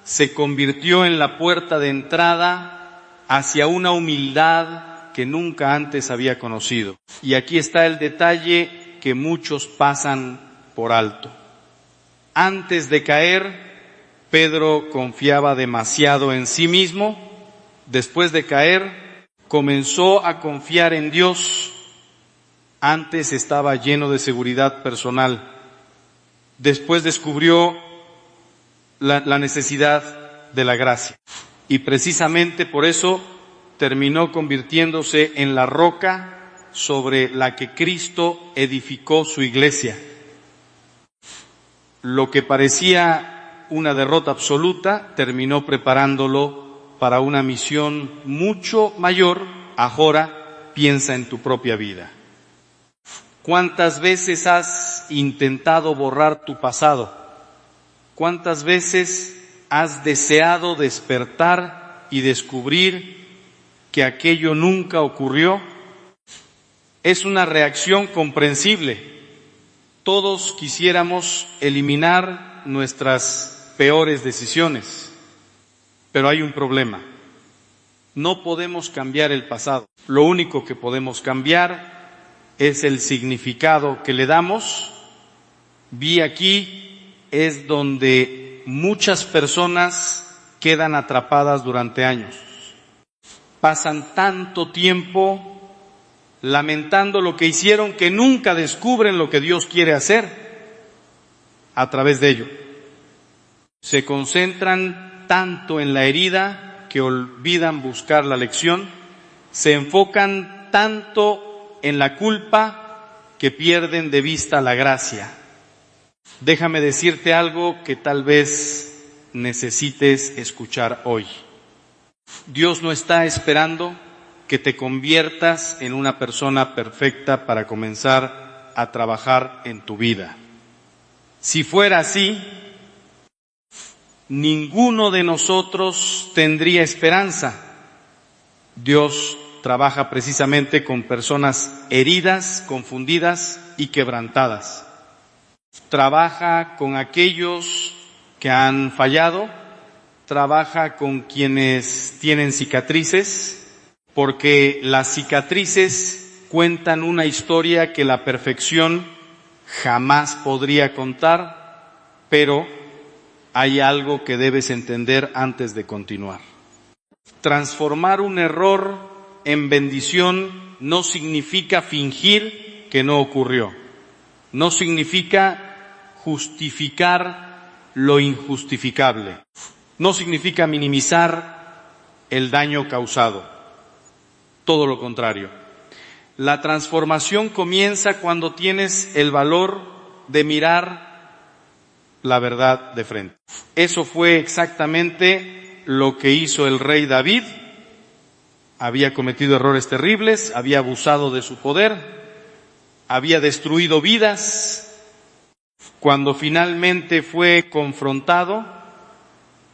se convirtió en la puerta de entrada hacia una humildad que nunca antes había conocido. Y aquí está el detalle que muchos pasan por alto. Antes de caer, Pedro confiaba demasiado en sí mismo. Después de caer, comenzó a confiar en Dios. Antes estaba lleno de seguridad personal. Después descubrió la necesidad de la gracia. Y precisamente por eso terminó convirtiéndose en la roca sobre la que Cristo edificó su iglesia. Lo que parecía una derrota absoluta terminó preparándolo para una misión mucho mayor. Ahora piensa en tu propia vida. ¿Cuántas veces has intentado borrar tu pasado? ¿Cuántas veces has deseado despertar y descubrir que aquello nunca ocurrió? Es una reacción comprensible. Todos quisiéramos eliminar nuestras peores decisiones, pero hay un problema. No podemos cambiar el pasado. Lo único que podemos cambiar es el significado que le damos. Vi aquí es donde muchas personas quedan atrapadas durante años. Pasan tanto tiempo lamentando lo que hicieron que nunca descubren lo que Dios quiere hacer a través de ello. Se concentran tanto en la herida que olvidan buscar la lección, se enfocan tanto en la culpa que pierden de vista la gracia. Déjame decirte algo que tal vez necesites escuchar hoy. Dios no está esperando que te conviertas en una persona perfecta para comenzar a trabajar en tu vida. Si fuera así, ninguno de nosotros tendría esperanza. Dios trabaja precisamente con personas heridas, confundidas y quebrantadas. Trabaja con aquellos que han fallado, trabaja con quienes tienen cicatrices, porque las cicatrices cuentan una historia que la perfección jamás podría contar, pero hay algo que debes entender antes de continuar. Transformar un error en bendición no significa fingir que no ocurrió. No significa justificar lo injustificable. No significa minimizar el daño causado. Todo lo contrario. La transformación comienza cuando tienes el valor de mirar la verdad de frente. Eso fue exactamente lo que hizo el rey David. Había cometido errores terribles, había abusado de su poder, había destruido vidas. Cuando finalmente fue confrontado,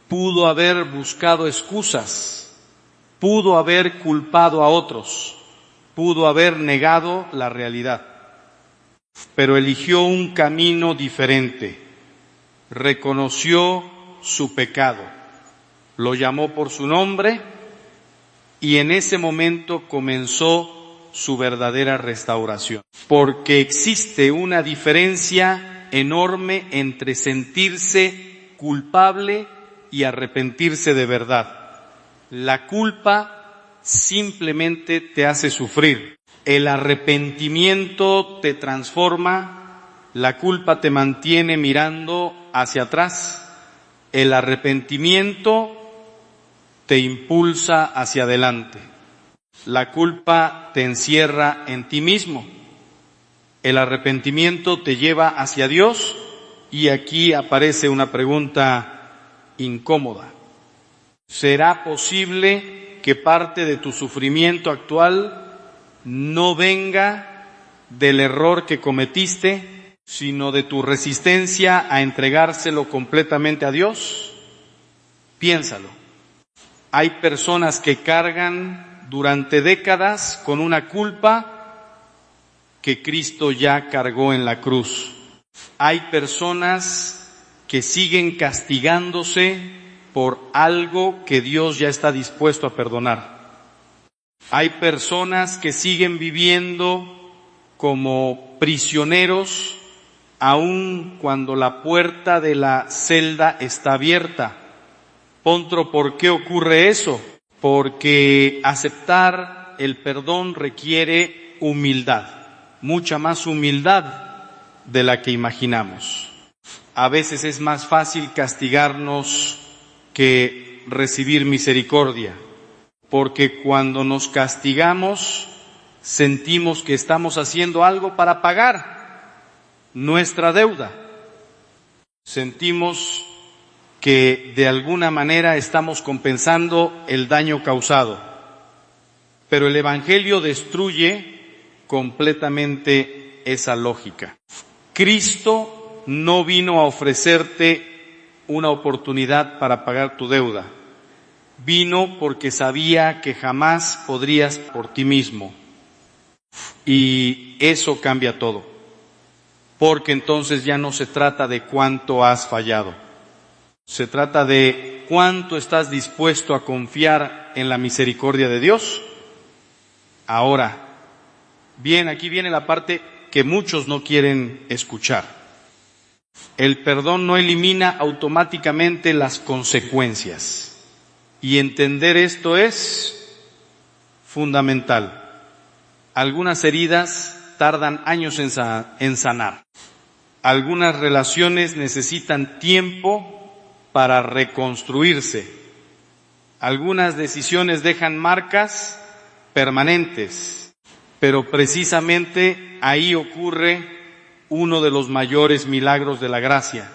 pudo haber buscado excusas, pudo haber culpado a otros, pudo haber negado la realidad, pero eligió un camino diferente. Reconoció su pecado, lo llamó por su nombre y en ese momento comenzó su verdadera restauración. Porque existe una diferencia enorme entre sentirse culpable y arrepentirse de verdad. La culpa simplemente te hace sufrir. El arrepentimiento te transforma. La culpa te mantiene mirando hacia atrás. El arrepentimiento te impulsa hacia adelante. La culpa te encierra en ti mismo. El arrepentimiento te lleva hacia Dios. Y aquí aparece una pregunta incómoda. ¿Será posible que parte de tu sufrimiento actual no venga del error que cometiste, sino de tu resistencia a entregárselo completamente a Dios? Piénsalo. Hay personas que cargan durante décadas con una culpa que Cristo ya cargó en la cruz. Hay personas que siguen castigándose por algo que Dios ya está dispuesto a perdonar. Hay personas que siguen viviendo como prisioneros aun cuando la puerta de la celda está abierta. Pontro, ¿por qué ocurre eso? Porque aceptar el perdón requiere humildad, mucha más humildad de la que imaginamos. A veces es más fácil castigarnos que recibir misericordia, porque cuando nos castigamos sentimos que estamos haciendo algo para pagar nuestra deuda. Sentimos que de alguna manera estamos compensando el daño causado. Pero el Evangelio destruye completamente esa lógica. Cristo no vino a ofrecerte una oportunidad para pagar tu deuda. Vino porque sabía que jamás podrías por ti mismo. Y eso cambia todo. Porque entonces ya no se trata de cuánto has fallado. Se trata de cuánto estás dispuesto a confiar en la misericordia de Dios. Ahora, bien, aquí viene la parte que muchos no quieren escuchar. El perdón no elimina automáticamente las consecuencias. Y entender esto es fundamental. Algunas heridas tardan años en sanar. Algunas relaciones necesitan tiempo para reconstruirse. Algunas decisiones dejan marcas permanentes, pero precisamente ahí ocurre uno de los mayores milagros de la gracia,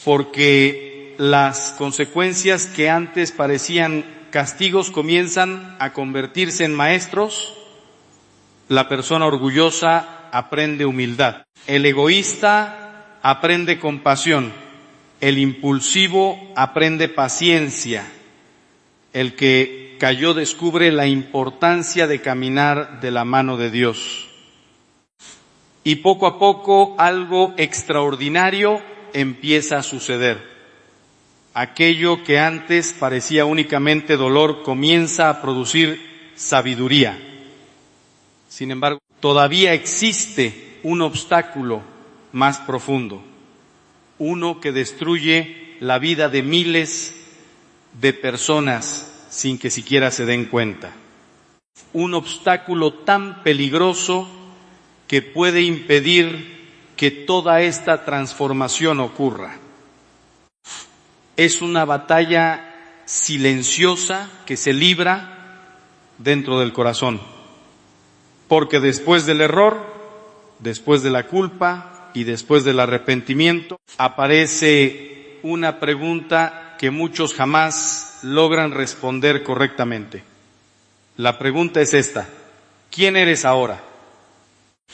porque las consecuencias que antes parecían castigos comienzan a convertirse en maestros. La persona orgullosa aprende humildad, el egoísta aprende compasión, el impulsivo aprende paciencia, el que cayó descubre la importancia de caminar de la mano de Dios. Y poco a poco algo extraordinario empieza a suceder. Aquello que antes parecía únicamente dolor comienza a producir sabiduría. Sin embargo, todavía existe un obstáculo más profundo, uno que destruye la vida de miles de personas sin que siquiera se den cuenta. Un obstáculo tan peligroso que puede impedir que toda esta transformación ocurra. Es una batalla silenciosa que se libra dentro del corazón, porque después del error, después de la culpa y después del arrepentimiento, aparece una pregunta que muchos jamás logran responder correctamente. La pregunta es esta: ¿quién eres ahora?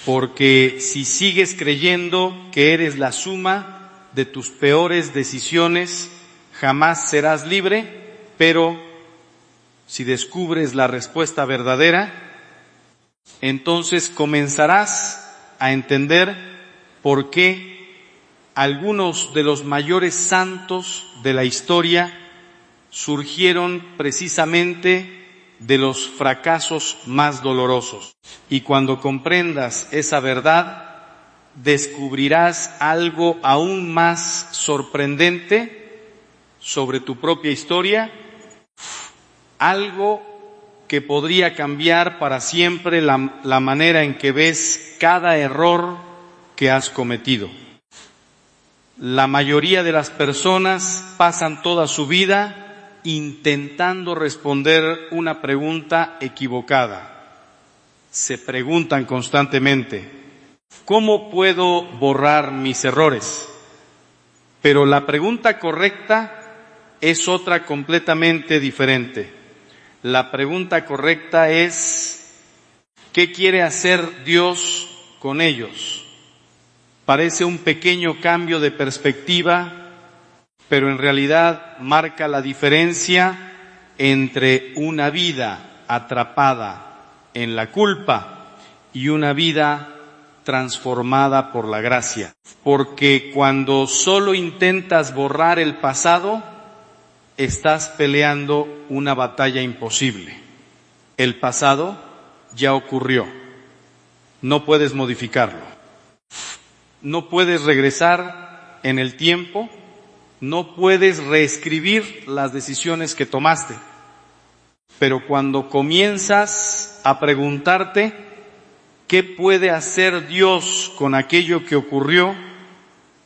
Porque si sigues creyendo que eres la suma de tus peores decisiones, jamás serás libre, pero si descubres la respuesta verdadera, entonces comenzarás a entender por qué algunos de los mayores santos de la historia surgieron precisamente de los fracasos más dolorosos. Y cuando comprendas esa verdad, descubrirás algo aún más sorprendente sobre tu propia historia, algo que podría cambiar para siempre la manera en que ves cada error que has cometido. La mayoría de las personas pasan toda su vida intentando responder una pregunta equivocada. Se preguntan constantemente: ¿cómo puedo borrar mis errores? Pero la pregunta correcta es otra completamente diferente. La pregunta correcta es: ¿qué quiere hacer Dios con ellos? Parece un pequeño cambio de perspectiva, pero en realidad marca la diferencia entre una vida atrapada en la culpa y una vida transformada por la gracia. Porque cuando solo intentas borrar el pasado, estás peleando una batalla imposible. El pasado ya ocurrió. No puedes modificarlo. No puedes regresar en el tiempo. No puedes reescribir las decisiones que tomaste. Pero cuando comienzas a preguntarte ¿qué puede hacer Dios con aquello que ocurrió?,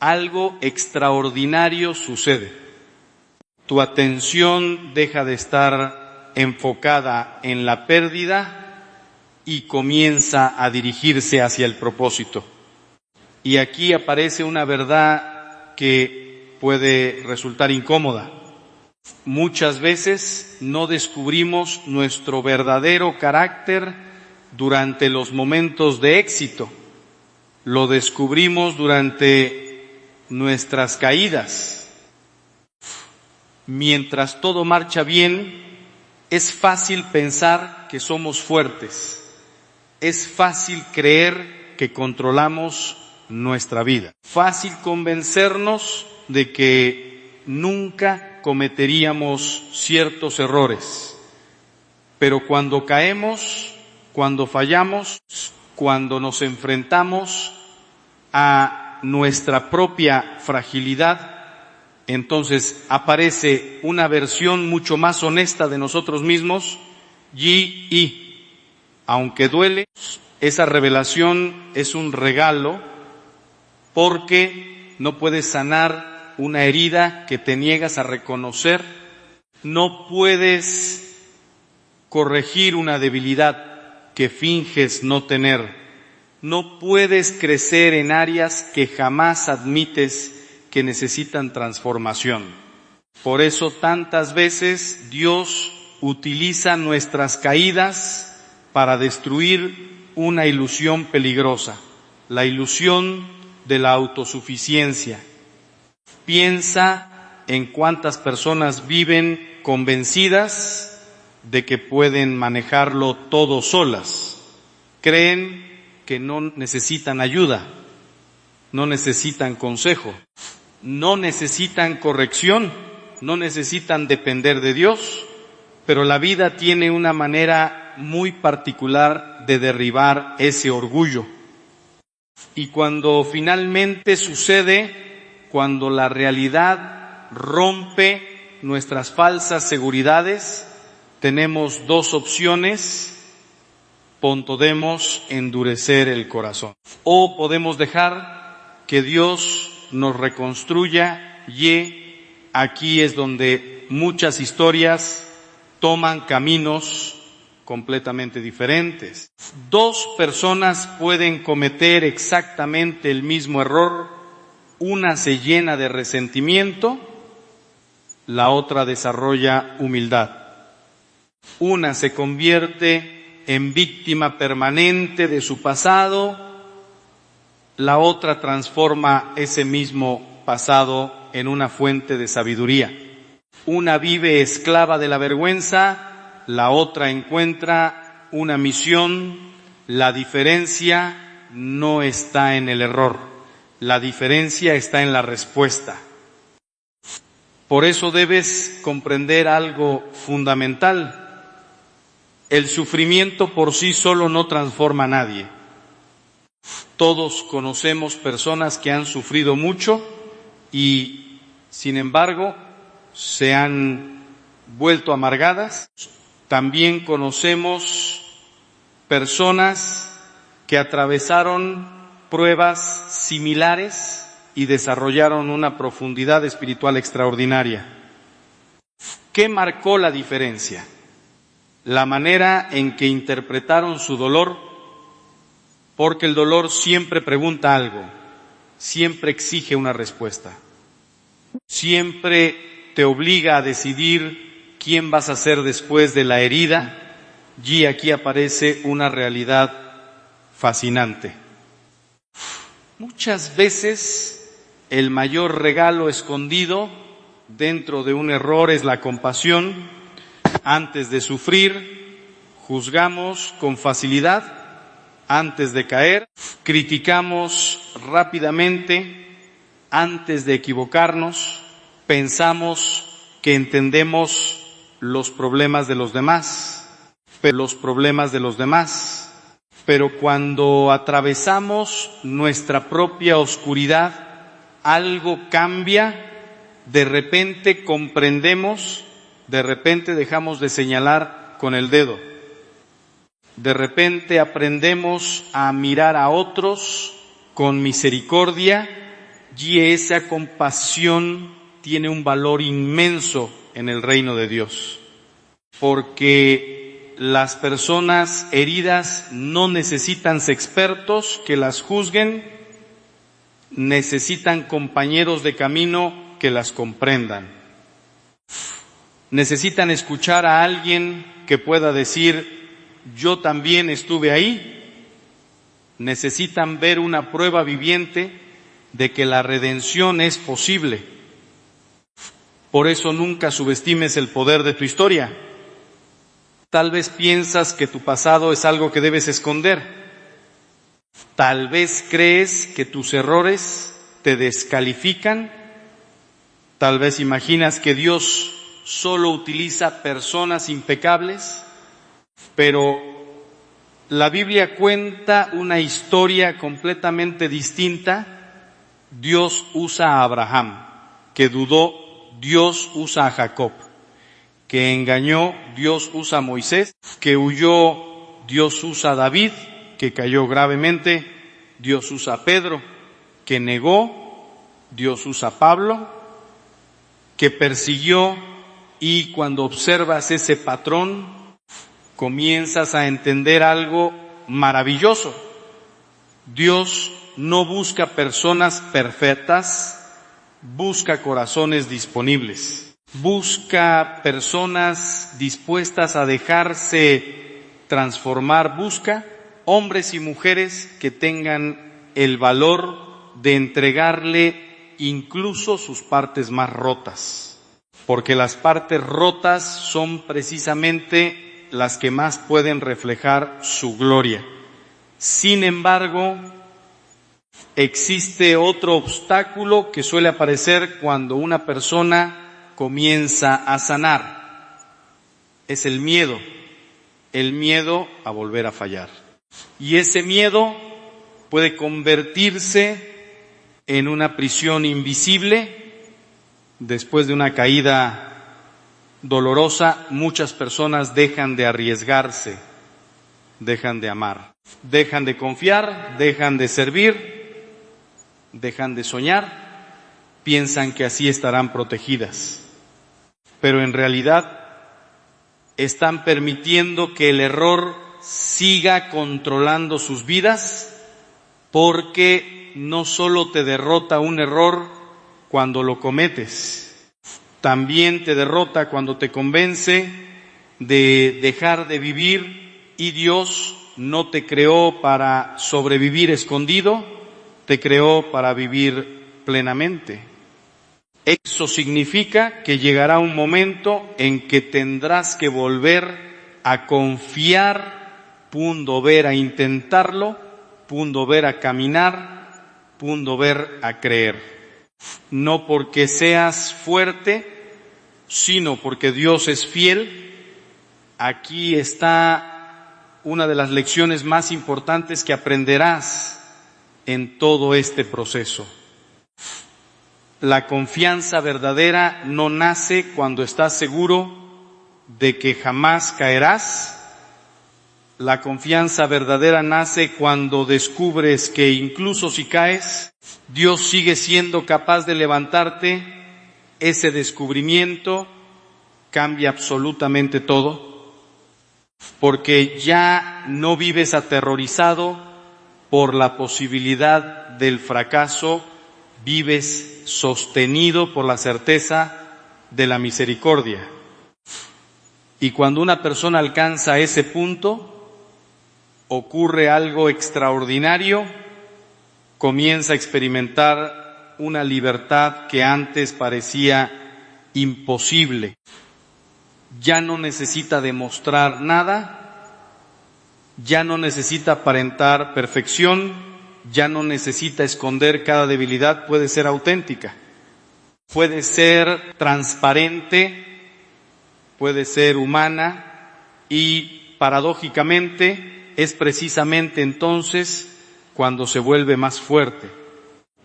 algo extraordinario sucede. Tu atención deja de estar enfocada en la pérdida y comienza a dirigirse hacia el propósito. Y aquí aparece una verdad que puede resultar incómoda. Muchas veces no descubrimos nuestro verdadero carácter durante los momentos de éxito. Lo descubrimos durante nuestras caídas. Mientras todo marcha bien, es fácil pensar que somos fuertes. Es fácil creer que controlamos nuestra vida. Fácil convencernos de que nunca cometeríamos ciertos errores. Pero cuando caemos, cuando fallamos, cuando nos enfrentamos a nuestra propia fragilidad, entonces aparece una versión mucho más honesta de nosotros mismos y, aunque duele, esa revelación es un regalo porque no puedes sanar una herida que te niegas a reconocer, no puedes corregir una debilidad que finges no tener, no puedes crecer en áreas que jamás admites que necesitan transformación. Por eso tantas veces Dios utiliza nuestras caídas para destruir una ilusión peligrosa, la ilusión de la autosuficiencia. Piensa en cuántas personas viven convencidas de que pueden manejarlo todo solas. Creen que no necesitan ayuda, no necesitan consejo, no necesitan corrección, no necesitan depender de Dios, pero la vida tiene una manera muy particular de derribar ese orgullo. Y cuando finalmente sucede, cuando la realidad rompe nuestras falsas seguridades, tenemos dos opciones. Podemos endurecer el corazón o podemos dejar que Dios nos reconstruya, y aquí es donde muchas historias toman caminos completamente diferentes. Dos personas pueden cometer exactamente el mismo error, una se llena de resentimiento, la otra desarrolla humildad. Una se convierte en víctima permanente de su pasado, la otra transforma ese mismo pasado en una fuente de sabiduría. Una vive esclava de la vergüenza, la otra encuentra una misión. La diferencia no está en el error, la diferencia está en la respuesta. Por eso debes comprender algo fundamental. El sufrimiento por sí solo no transforma a nadie. Todos conocemos personas que han sufrido mucho y, sin embargo, se han vuelto amargadas. También conocemos personas que atravesaron pruebas similares y desarrollaron una profundidad espiritual extraordinaria. ¿Qué marcó la diferencia? La manera en que interpretaron su dolor, porque el dolor siempre pregunta algo, siempre exige una respuesta, siempre te obliga a decidir quién vas a ser después de la herida, y aquí aparece una realidad fascinante. Muchas veces el mayor regalo escondido dentro de un error es la compasión. Antes de sufrir, juzgamos con facilidad. Antes de caer, criticamos rápidamente. Antes de equivocarnos, pensamos que entendemos los problemas de los demás. Pero cuando atravesamos nuestra propia oscuridad, algo cambia. De repente comprendemos. De repente dejamos de señalar con el dedo. De repente aprendemos a mirar a otros con misericordia, y esa compasión tiene un valor inmenso en el reino de Dios. Porque las personas heridas no necesitan expertos que las juzguen, necesitan compañeros de camino que las comprendan. Necesitan escuchar a alguien que pueda decir, yo también estuve ahí. Necesitan ver una prueba viviente de que la redención es posible. Por eso nunca subestimes el poder de tu historia. Tal vez piensas que tu pasado es algo que debes esconder. Tal vez crees que tus errores te descalifican. Tal vez imaginas que Dios solo utiliza personas impecables, pero la Biblia cuenta una historia completamente distinta. Dios usa a Abraham, que dudó. Dios usa a Jacob, que engañó. Dios usa a Moisés, que huyó. Dios usa a David, que cayó gravemente. Dios usa a Pedro, que negó. Dios usa a Pablo, que persiguió. Y cuando observas ese patrón, comienzas a entender algo maravilloso. Dios no busca personas perfectas, busca corazones disponibles. Busca personas dispuestas a dejarse transformar. Busca hombres y mujeres que tengan el valor de entregarle incluso sus partes más rotas. Porque las partes rotas son precisamente las que más pueden reflejar su gloria. Sin embargo, existe otro obstáculo que suele aparecer cuando una persona comienza a sanar. Es el miedo a volver a fallar. Y ese miedo puede convertirse en una prisión invisible Después de una caída dolorosa, muchas personas dejan de arriesgarse, dejan de amar, dejan de confiar, dejan de servir, dejan de soñar, piensan que así estarán protegidas. Pero en realidad están permitiendo que el error siga controlando sus vidas, porque no solo te derrota un error cuando lo cometes, también te derrota cuando te convence de dejar de vivir, y Dios no te creó para sobrevivir escondido, te creó para vivir plenamente. Eso significa que llegará un momento en que tendrás que volver a confiar, ver a intentarlo, ver a caminar, ver a creer. No porque seas fuerte, sino porque Dios es fiel. Aquí está una de las lecciones más importantes que aprenderás en todo este proceso. La confianza verdadera no nace cuando estás seguro de que jamás caerás. La confianza verdadera nace cuando descubres que incluso si caes, Dios sigue siendo capaz de levantarte. Ese descubrimiento cambia absolutamente todo, porque ya no vives aterrorizado por la posibilidad del fracaso, vives sostenido por la certeza de la misericordia. Y cuando una persona alcanza ese punto, ocurre algo extraordinario, comienza a experimentar una libertad que antes parecía imposible. Ya no necesita demostrar nada, ya no necesita aparentar perfección, ya no necesita esconder cada debilidad, puede ser auténtica, puede ser transparente, puede ser humana, y paradójicamente es precisamente entonces cuando se vuelve más fuerte,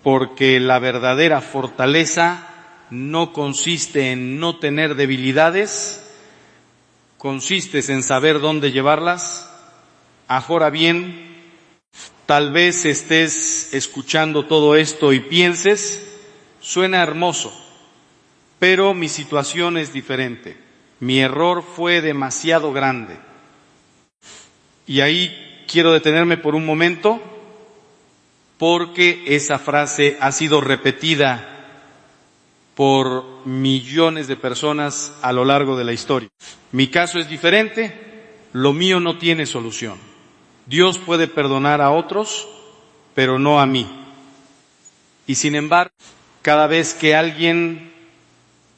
porque la verdadera fortaleza no consiste en no tener debilidades, consiste en saber dónde llevarlas. Ahora bien, tal vez estés escuchando todo esto y pienses, suena hermoso, pero mi situación es diferente, mi error fue demasiado grande. Y ahí quiero detenerme por un momento, porque esa frase ha sido repetida por millones de personas a lo largo de la historia. Mi caso es diferente, lo mío no tiene solución. Dios puede perdonar a otros, pero no a mí. Y sin embargo, cada vez que alguien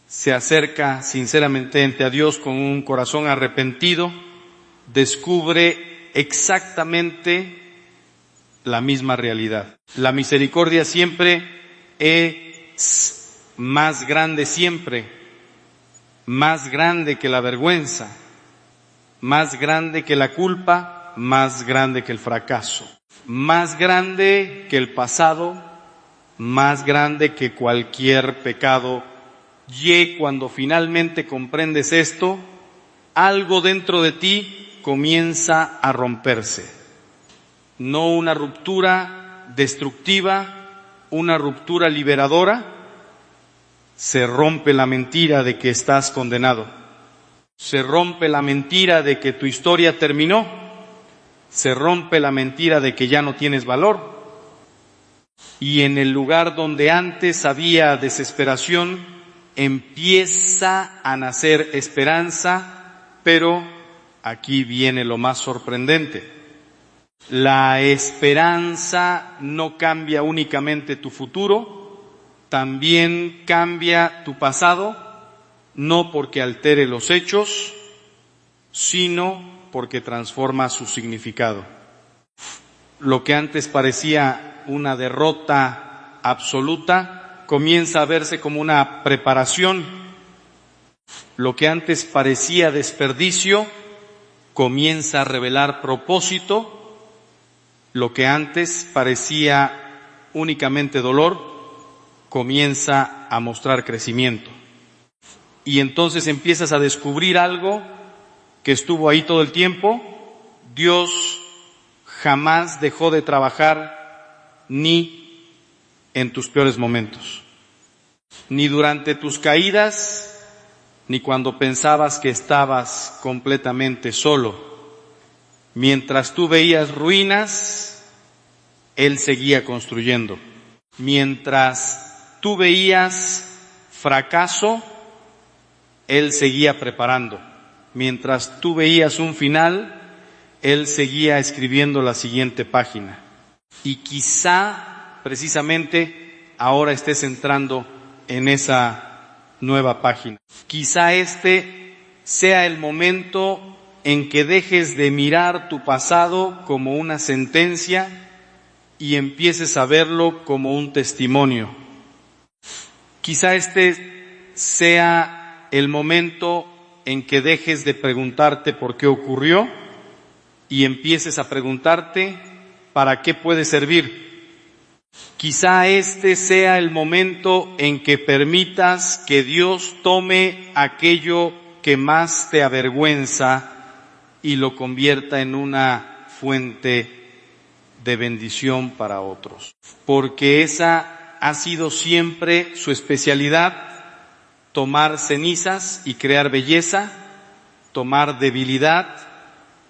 se acerca sinceramente ante a Dios con un corazón arrepentido, descubre exactamente la misma realidad. La misericordia siempre es más grande siempre, más grande que la vergüenza, más grande que la culpa, más grande que el fracaso, más grande que el pasado, más grande que cualquier pecado. Y cuando finalmente comprendes esto, algo dentro de ti comienza a romperse. No una ruptura destructiva, una ruptura liberadora. Se rompe la mentira de que estás condenado. Se rompe la mentira de que tu historia terminó. Se rompe la mentira de que ya no tienes valor. Y en el lugar donde antes había desesperación, empieza a nacer esperanza, pero aquí viene lo más sorprendente. La esperanza no cambia únicamente tu futuro, también cambia tu pasado, no porque altere los hechos, sino porque transforma su significado. Lo que antes parecía una derrota absoluta, comienza a verse como una preparación. Lo que antes parecía desperdicio, comienza a revelar propósito. Lo que antes parecía únicamente dolor, comienza a mostrar crecimiento. Y entonces empiezas a descubrir algo que estuvo ahí todo el tiempo. Dios jamás dejó de trabajar ni en tus peores momentos, ni durante tus caídas, ni cuando pensabas que estabas completamente solo. Mientras tú veías ruinas, Él seguía construyendo. Mientras tú veías fracaso, Él seguía preparando. Mientras tú veías un final, Él seguía escribiendo la siguiente página. Y quizá, precisamente, ahora estés entrando en esa nueva página. Quizá este sea el momento en que dejes de mirar tu pasado como una sentencia y empieces a verlo como un testimonio. Quizá este sea el momento en que dejes de preguntarte por qué ocurrió y empieces a preguntarte para qué puede servir. Quizá este sea el momento en que permitas que Dios tome aquello que más te avergüenza y lo convierta en una fuente de bendición para otros. Porque esa ha sido siempre su especialidad: tomar cenizas y crear belleza, tomar debilidad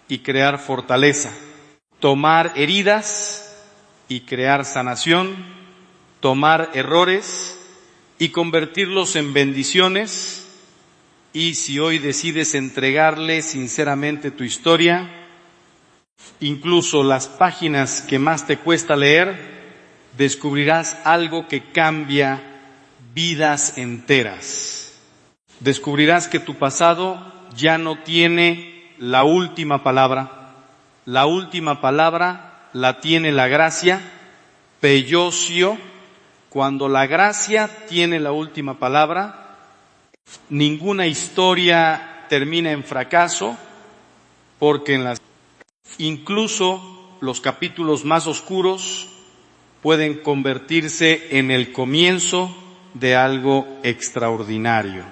y crear fortaleza, tomar heridas y crear sanación, tomar errores y convertirlos en bendiciones. Y si hoy decides entregarle sinceramente tu historia, incluso las páginas que más te cuesta leer, descubrirás algo que cambia vidas enteras. Descubrirás que tu pasado ya no tiene la última palabra. La última palabra la tiene la gracia, peyosio. Cuando la gracia tiene la última palabra, ninguna historia termina en fracaso, porque incluso los capítulos más oscuros pueden convertirse en el comienzo de algo extraordinario.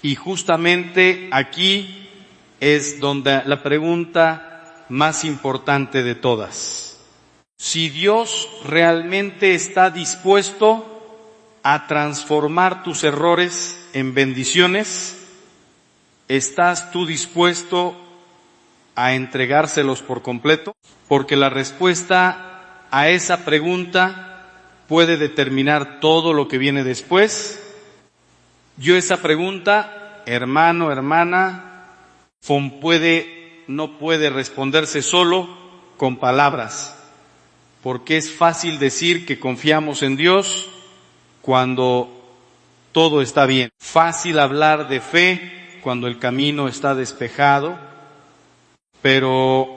Y justamente aquí es donde la pregunta más importante de todas: si Dios realmente está dispuesto a transformar tus errores en bendiciones, ¿estás tú dispuesto a entregárselos por completo? Porque la respuesta a esa pregunta puede determinar todo lo que viene después. Yo esa pregunta, hermano, hermana, no puede responderse solo con palabras, porque es fácil decir que confiamos en Dios cuando todo está bien. Fácil hablar de fe cuando el camino está despejado, pero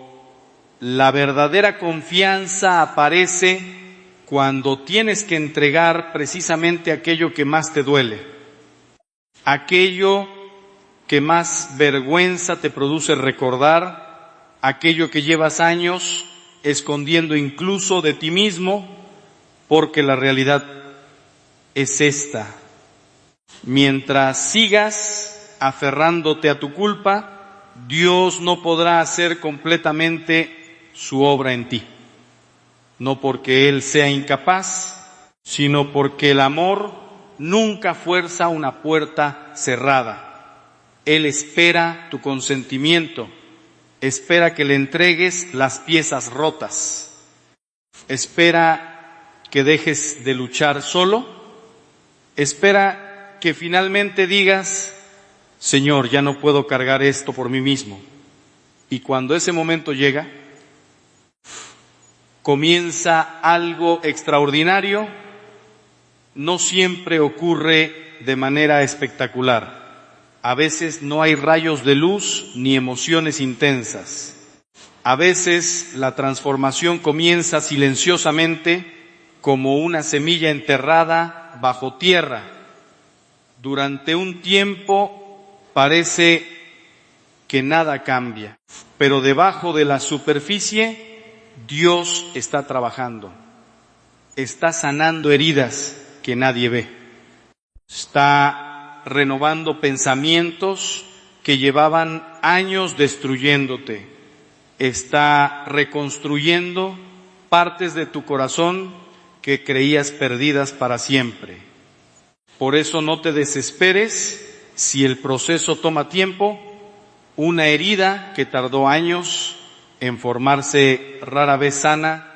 la verdadera confianza aparece cuando tienes que entregar precisamente aquello que más te duele, aquello que más vergüenza te produce recordar, aquello que llevas años escondiendo incluso de ti mismo, porque la realidad es esta: mientras sigas aferrándote a tu culpa, Dios no podrá hacer completamente su obra en ti. No porque Él sea incapaz, sino porque el amor nunca fuerza una puerta cerrada. Él espera tu consentimiento, espera que le entregues las piezas rotas, espera que dejes de luchar solo, espera que finalmente digas: Señor, ya no puedo cargar esto por mí mismo. Y cuando ese momento llega, comienza algo extraordinario. No siempre ocurre de manera espectacular. A veces no hay rayos de luz ni emociones intensas. A veces la transformación comienza silenciosamente, como una semilla enterrada bajo tierra. Durante un tiempo parece que nada cambia, pero debajo de la superficie Dios está trabajando, está sanando heridas que nadie ve. Está renovando pensamientos que llevaban años destruyéndote. Está reconstruyendo partes de tu corazón que creías perdidas para siempre. Por eso no te desesperes si el proceso toma tiempo. Una herida que tardó años en formarse rara vez sana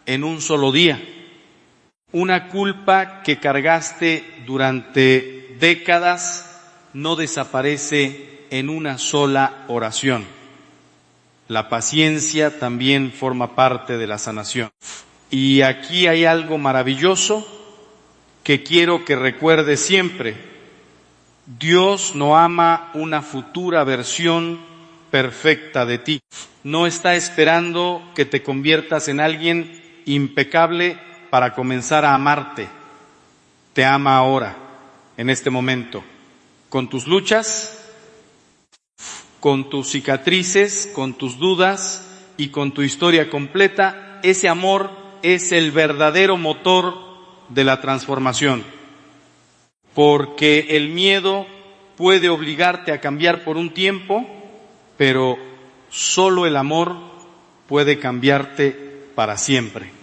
en un solo día. Una culpa que cargaste durante décadas no desaparece en una sola oración. La paciencia también forma parte de la sanación. Y aquí hay algo maravilloso que quiero que recuerdes siempre. Dios no ama una futura versión perfecta de ti. No está esperando que te conviertas en alguien impecable para comenzar a amarte. Te ama ahora, en este momento, con tus luchas, con tus cicatrices, con tus dudas y con tu historia completa. Ese amor es el verdadero motor de la transformación. Porque el miedo puede obligarte a cambiar por un tiempo, pero solo el amor puede cambiarte para siempre.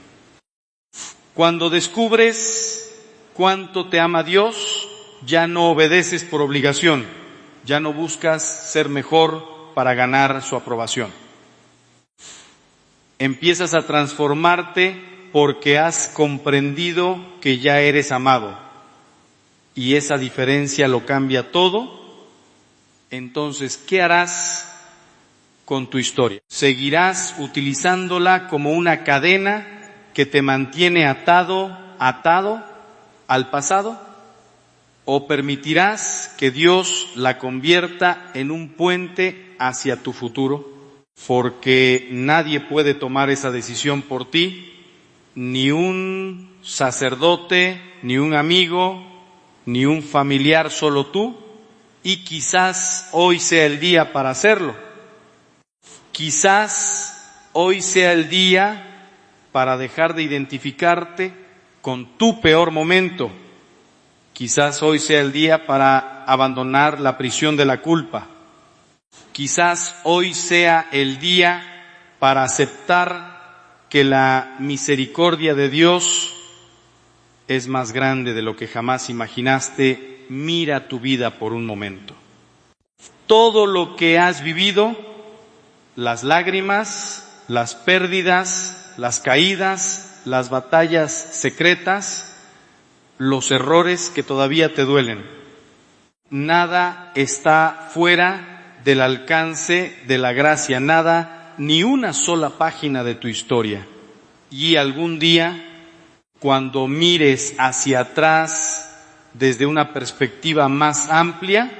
Cuando descubres cuánto te ama Dios, ya no obedeces por obligación, ya no buscas ser mejor para ganar su aprobación. Empiezas a transformarte porque has comprendido que ya eres amado. Y esa diferencia lo cambia todo. Entonces, ¿qué harás con tu historia? ¿Seguirás utilizándola como una cadena que te mantiene atado al pasado? ¿O permitirás que Dios la convierta en un puente hacia tu futuro? Porque nadie puede tomar esa decisión por ti, ni un sacerdote, ni un amigo, ni un familiar, solo tú, y quizás hoy sea el día para hacerlo. Quizás hoy sea el día para dejar de identificarte con tu peor momento. Quizás hoy sea el día para abandonar la prisión de la culpa. Quizás hoy sea el día para aceptar que la misericordia de Dios es más grande de lo que jamás imaginaste. Mira tu vida por un momento. Todo lo que has vivido, las lágrimas, las pérdidas, las caídas, las batallas secretas, los errores que todavía te duelen, nada está fuera del alcance de la gracia, nada, ni una sola página de tu historia. Y algún día, cuando mires hacia atrás desde una perspectiva más amplia,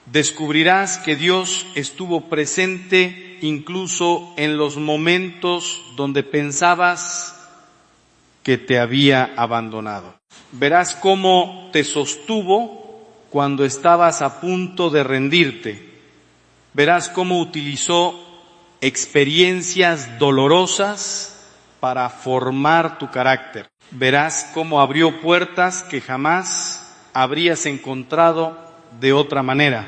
descubrirás que Dios estuvo presente incluso en los momentos donde pensabas que te había abandonado. Verás cómo te sostuvo cuando estabas a punto de rendirte. Verás cómo utilizó experiencias dolorosas para formar tu carácter. Verás cómo abrió puertas que jamás habrías encontrado de otra manera.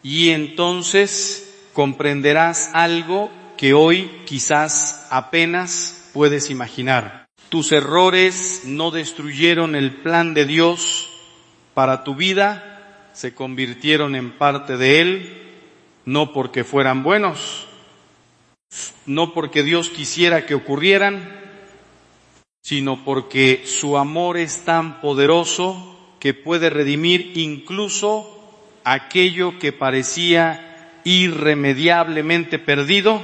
Y entonces comprenderás algo que hoy quizás apenas puedes imaginar. Tus errores no destruyeron el plan de Dios para tu vida, se convirtieron en parte de Él, no porque fueran buenos, no porque Dios quisiera que ocurrieran, sino porque su amor es tan poderoso que puede redimir incluso aquello que parecía irremediablemente perdido.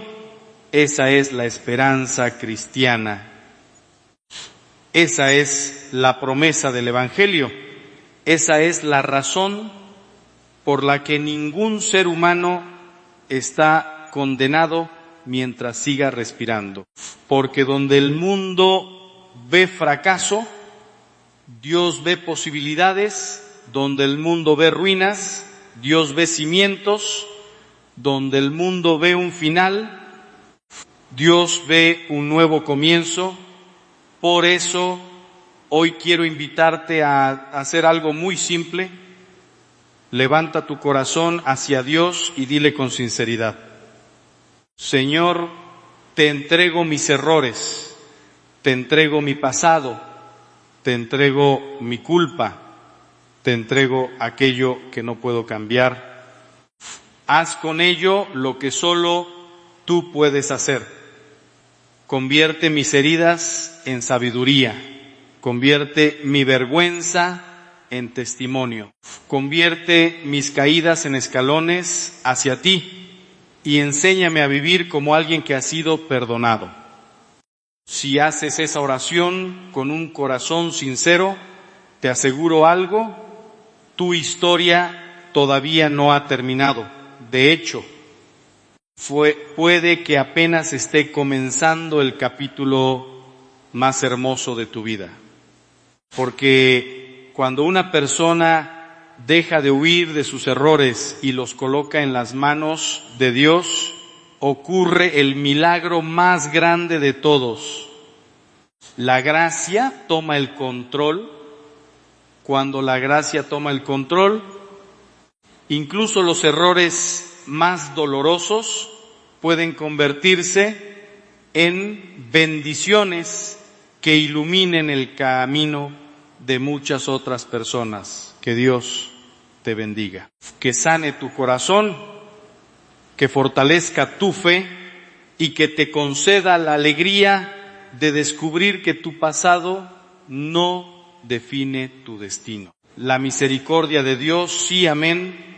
Esa es la esperanza cristiana. Esa es la promesa del Evangelio. Esa es la razón por la que ningún ser humano está condenado mientras siga respirando. Porque donde el mundo ve fracaso, Dios ve posibilidades. Donde el mundo ve ruinas, Dios ve cimientos. Donde el mundo ve un final, Dios ve un nuevo comienzo. Por eso Hoy quiero invitarte a hacer algo muy simple. Levanta tu corazón hacia Dios y dile con sinceridad: Señor, te entrego mis errores, te entrego mi pasado, te entrego mi culpa, te entrego aquello que no puedo cambiar. Haz con ello lo que solo tú puedes hacer. Convierte mis heridas en sabiduría, convierte mi vergüenza en testimonio, convierte mis caídas en escalones hacia ti y enséñame a vivir como alguien que ha sido perdonado. Si haces esa oración con un corazón sincero, te aseguro algo: tu historia todavía no ha terminado. De hecho, puede que apenas esté comenzando el capítulo más hermoso de tu vida. Porque cuando una persona deja de huir de sus errores y los coloca en las manos de Dios, ocurre el milagro más grande de todos. La gracia toma el control. Cuando la gracia toma el control, incluso los errores más dolorosos pueden convertirse en bendiciones que iluminen el camino de muchas otras personas. Que Dios te bendiga, que sane tu corazón, que fortalezca tu fe y que te conceda la alegría de descubrir que tu pasado no define tu destino. La misericordia de Dios, sí, amén,